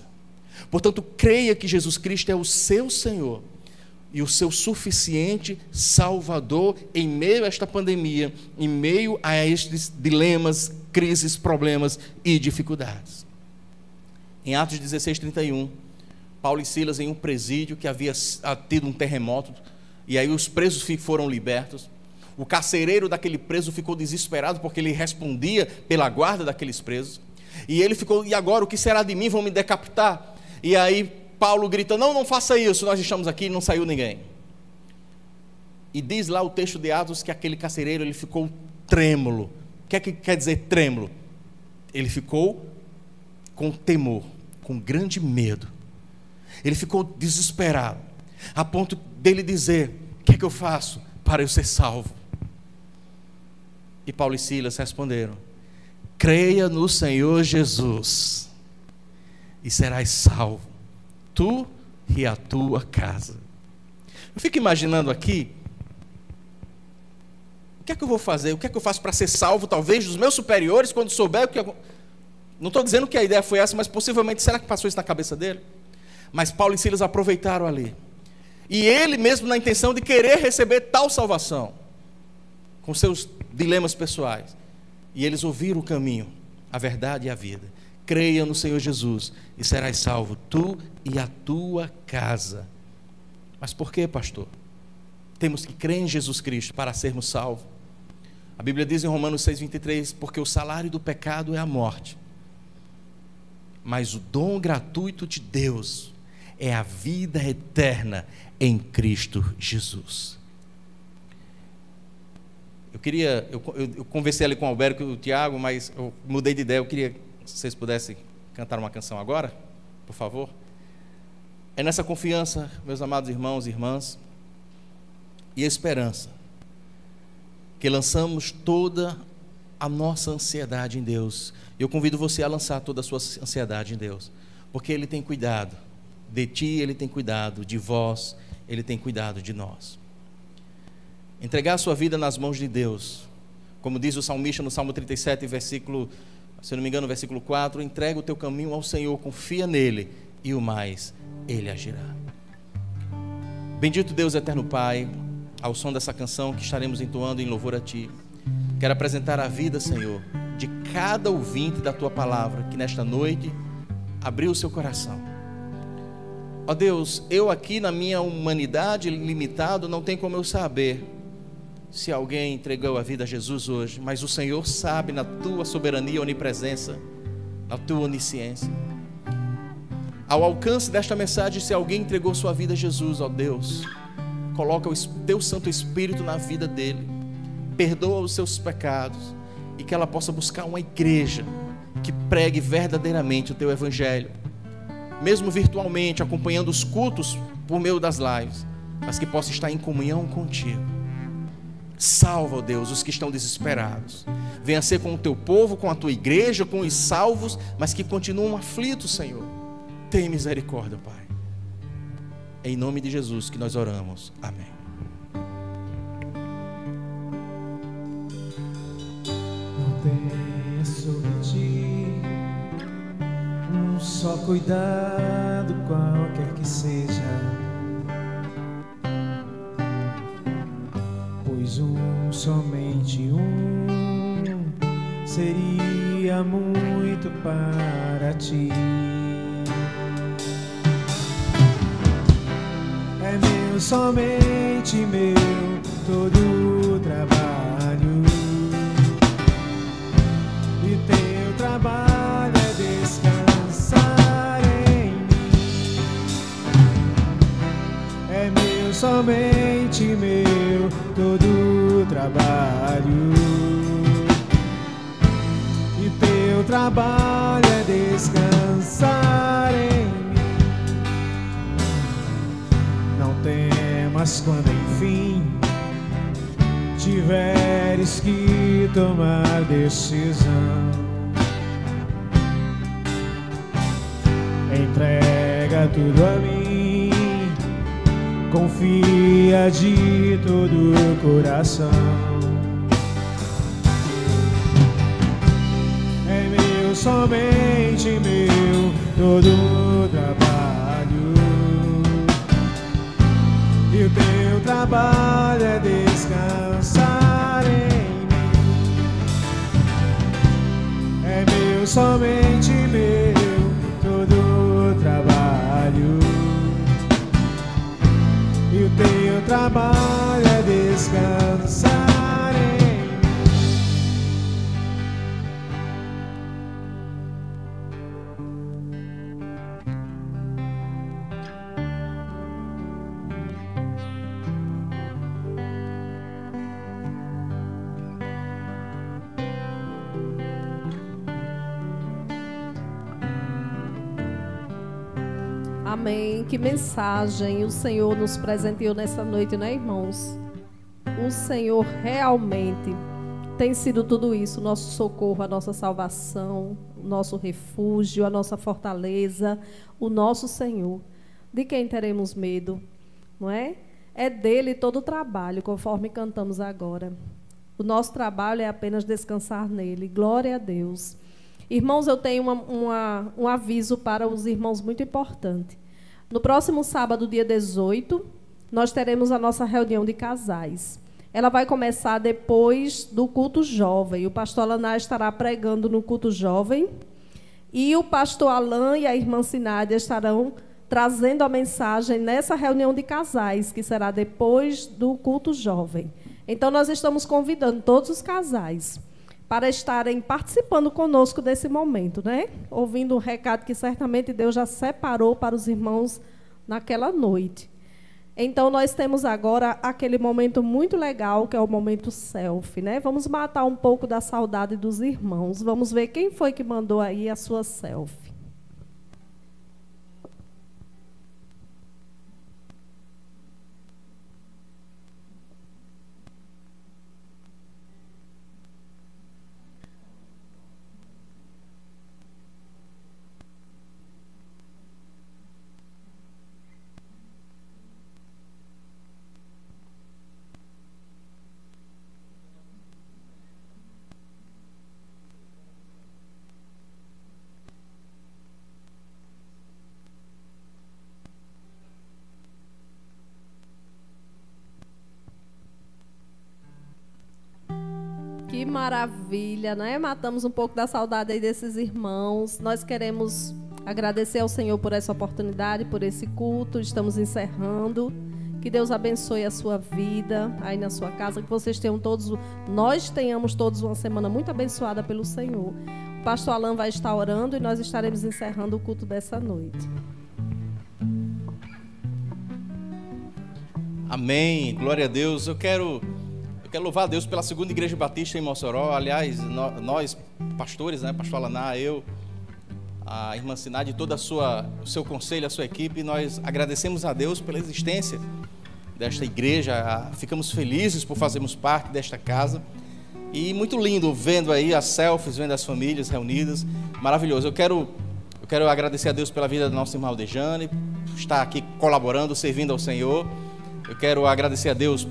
Portanto, creia que Jesus Cristo é o seu Senhor e o seu suficiente Salvador em meio a esta pandemia, em meio a estes dilemas, crises, problemas e dificuldades. Em Atos 16:31, Paulo e Silas em um presídio que havia tido um terremoto, e aí os presos foram libertos. O carcereiro daquele preso ficou desesperado porque ele respondia pela guarda daqueles presos. E ele ficou, e agora o que será de mim? Vão me decapitar? E aí Paulo grita, não faça isso, nós estamos aqui e não saiu ninguém. E diz lá o texto de Atos que aquele carcereiro, ele ficou trêmulo. O que é que quer dizer trêmulo? Ele ficou com temor, com grande medo. Ele ficou desesperado, a ponto dele dizer, o que é que eu faço para eu ser salvo? E Paulo e Silas responderam, creia no Senhor Jesus e serás salvo, tu e a tua casa. Eu fico imaginando aqui, o que é que eu vou fazer? O que é que eu faço para ser salvo, talvez, dos meus superiores, quando souber o que... Não estou dizendo que a ideia foi essa, mas possivelmente, será que passou isso na cabeça dele? Mas Paulo e Silas aproveitaram ali. E ele mesmo na intenção de querer receber tal salvação, com seus dilemas pessoais. E eles ouviram o caminho, a verdade e a vida. Creia no Senhor Jesus e serás salvo, tu e a tua casa. Mas por que, pastor? Temos que crer em Jesus Cristo para sermos salvos. A Bíblia diz em Romanos 6:23, porque o salário do pecado é a morte, mas o dom gratuito de Deus é a vida eterna em Cristo Jesus. Eu conversei ali com o Alberto e o Tiago, mas eu mudei de ideia. Eu queria que vocês pudessem cantar uma canção agora, por favor. É nessa confiança, meus amados irmãos e irmãs, e esperança, que lançamos toda a nossa ansiedade em Deus. Eu convido você a lançar toda a sua ansiedade em Deus, porque Ele tem cuidado de ti, Ele tem cuidado de vós, Ele tem cuidado de nós. Entregar a sua vida nas mãos de Deus, como diz o salmista no Salmo 37, versículo, se não me engano, versículo 4, entrega o teu caminho ao Senhor, confia nele, e o mais Ele agirá. Bendito Deus eterno Pai, ao som dessa canção que estaremos entoando em louvor a Ti, quero apresentar a vida, Senhor, de cada ouvinte da Tua palavra, que nesta noite abriu o seu coração. Ó Deus, eu aqui na minha humanidade limitado, não tem como eu saber se alguém entregou a vida a Jesus hoje, mas o Senhor sabe, na Tua soberania e onipresença, na Tua onisciência. Ao alcance desta mensagem, se alguém entregou sua vida a Jesus, ó Deus, coloca o Teu Santo Espírito na vida dele, perdoa os seus pecados, e que ela possa buscar uma igreja que pregue verdadeiramente o Teu Evangelho, mesmo virtualmente, acompanhando os cultos por meio das lives, mas que possa estar em comunhão contigo. Salva, ó Deus, os que estão desesperados. Venha ser com o Teu povo, com a Tua igreja, com os salvos, mas que continuam aflitos, Senhor. Tem misericórdia, Pai. É em nome de Jesus que nós oramos. Amém. Não tenha sobre ti um só cuidado, qualquer que seja, pois somente um seria muito para ti. É meu, somente meu, todo o trabalho, e teu trabalho é descansar em mim. É meu, somente meu, todo o trabalho, e teu trabalho é descansar em mim. Não temas quando enfim tiveres que tomar decisão, entrega tudo a mim, confia de todo o coração. É meu, somente meu, todo o trabalho, e o teu trabalho é descansar em mim. É meu, somente meu, todo o trabalho, e o teu trabalho é descansar em mim. Amém. Que mensagem o Senhor nos presenteou nessa noite, né, irmãos? O Senhor realmente tem sido tudo isso, o nosso socorro, a nossa salvação, o nosso refúgio, a nossa fortaleza, o nosso Senhor. De quem teremos medo, não é? É dele todo o trabalho, conforme cantamos agora. O nosso trabalho é apenas descansar nele. Glória a Deus. Irmãos, eu tenho um aviso para os irmãos muito importante. No próximo sábado, dia 18, nós teremos a nossa reunião de casais. Ela vai começar depois do culto jovem. O pastor Alaná estará pregando no culto jovem. E o pastor Alain e a irmã Sinádia estarão trazendo a mensagem nessa reunião de casais, que será depois do culto jovem. Então, nós estamos convidando todos os casais para estarem participando conosco desse momento, né? Ouvindo um recado que certamente Deus já separou para os irmãos naquela noite. Então, nós temos agora aquele momento muito legal, que é o momento selfie, né? Vamos matar um pouco da saudade dos irmãos. Vamos ver quem foi que mandou aí a sua selfie. Que maravilha, né? Matamos um pouco da saudade aí desses irmãos. Nós queremos agradecer ao Senhor por essa oportunidade, por esse culto. Estamos encerrando. Que Deus abençoe a sua vida aí na sua casa. Que vocês tenham todos, nós tenhamos todos uma semana muito abençoada pelo Senhor. O pastor Alain vai estar orando e nós estaremos encerrando o culto dessa noite. Amém. Glória a Deus. Eu quero louvar a Deus pela Segunda Igreja Batista em Mossoró. Aliás, nós, pastores, né, pastor Alaná, eu, a irmã Sinádia e todo o seu conselho, a sua equipe, nós agradecemos a Deus pela existência desta igreja. Ficamos felizes por fazermos parte desta casa. E muito lindo vendo aí as selfies, vendo as famílias reunidas. Maravilhoso. Eu quero agradecer a Deus pela vida da nossa irmã Aldejane, por estar aqui colaborando, servindo ao Senhor. Eu quero agradecer a Deus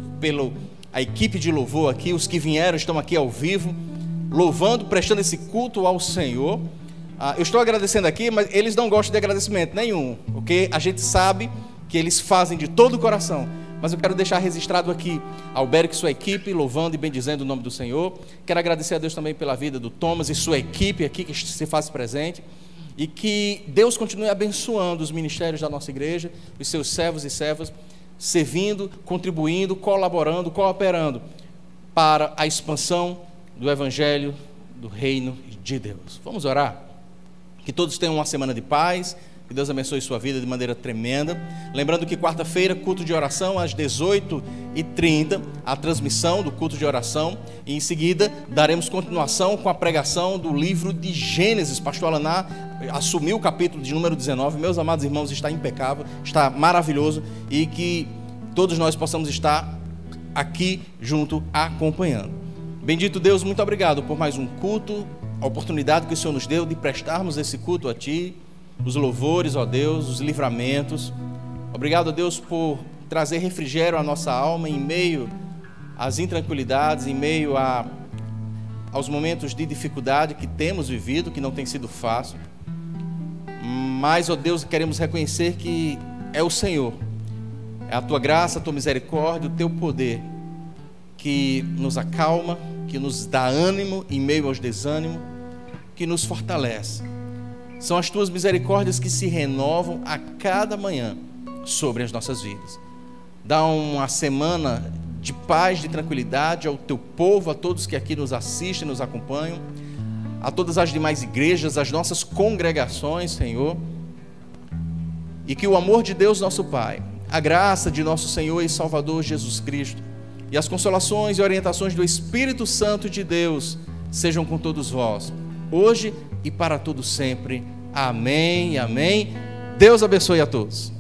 a equipe de louvor aqui, os que vieram, estão aqui ao vivo, louvando, prestando esse culto ao Senhor. Eu estou agradecendo aqui, mas eles não gostam de agradecimento nenhum, porque a gente sabe que eles fazem de todo o coração. Mas eu quero deixar registrado aqui Alberico e sua equipe, louvando e bendizendo o nome do Senhor. Quero agradecer a Deus também pela vida do Thomas e sua equipe aqui, que se faz presente. E que Deus continue abençoando os ministérios da nossa igreja, os seus servos e servas, servindo, contribuindo, colaborando, cooperando para a expansão do Evangelho, do Reino de Deus. Vamos orar? Que todos tenham uma semana de paz, que Deus abençoe sua vida de maneira tremenda. Lembrando que quarta-feira, culto de oração às 18h30, a transmissão do culto de oração, e em seguida daremos continuação com a pregação do livro de Gênesis. Pastor Alaná assumiu o capítulo de número 19, meus amados irmãos, está impecável, está maravilhoso, e que todos nós possamos estar aqui junto, acompanhando. Bendito Deus, muito obrigado por mais um culto, a oportunidade que o Senhor nos deu de prestarmos esse culto a Ti, os louvores, ó Deus, os livramentos. Obrigado, Deus, por trazer refrigério à nossa alma em meio às intranquilidades, em meio aos momentos de dificuldade que temos vivido, que não tem sido fácil. Mas, ó Deus, queremos reconhecer que é o Senhor, é a Tua graça, a Tua misericórdia, o Teu poder que nos acalma, que nos dá ânimo em meio aos desânimos, que nos fortalece. São as Tuas misericórdias que se renovam a cada manhã sobre as nossas vidas. Dá uma semana de paz, de tranquilidade ao Teu povo, a todos que aqui nos assistem, nos acompanham, a todas as demais igrejas, as nossas congregações, Senhor. E que o amor de Deus, nosso Pai, a graça de nosso Senhor e Salvador Jesus Cristo e as consolações e orientações do Espírito Santo de Deus sejam com todos vós, hoje e para todo sempre. Amém, amém. Deus abençoe a todos.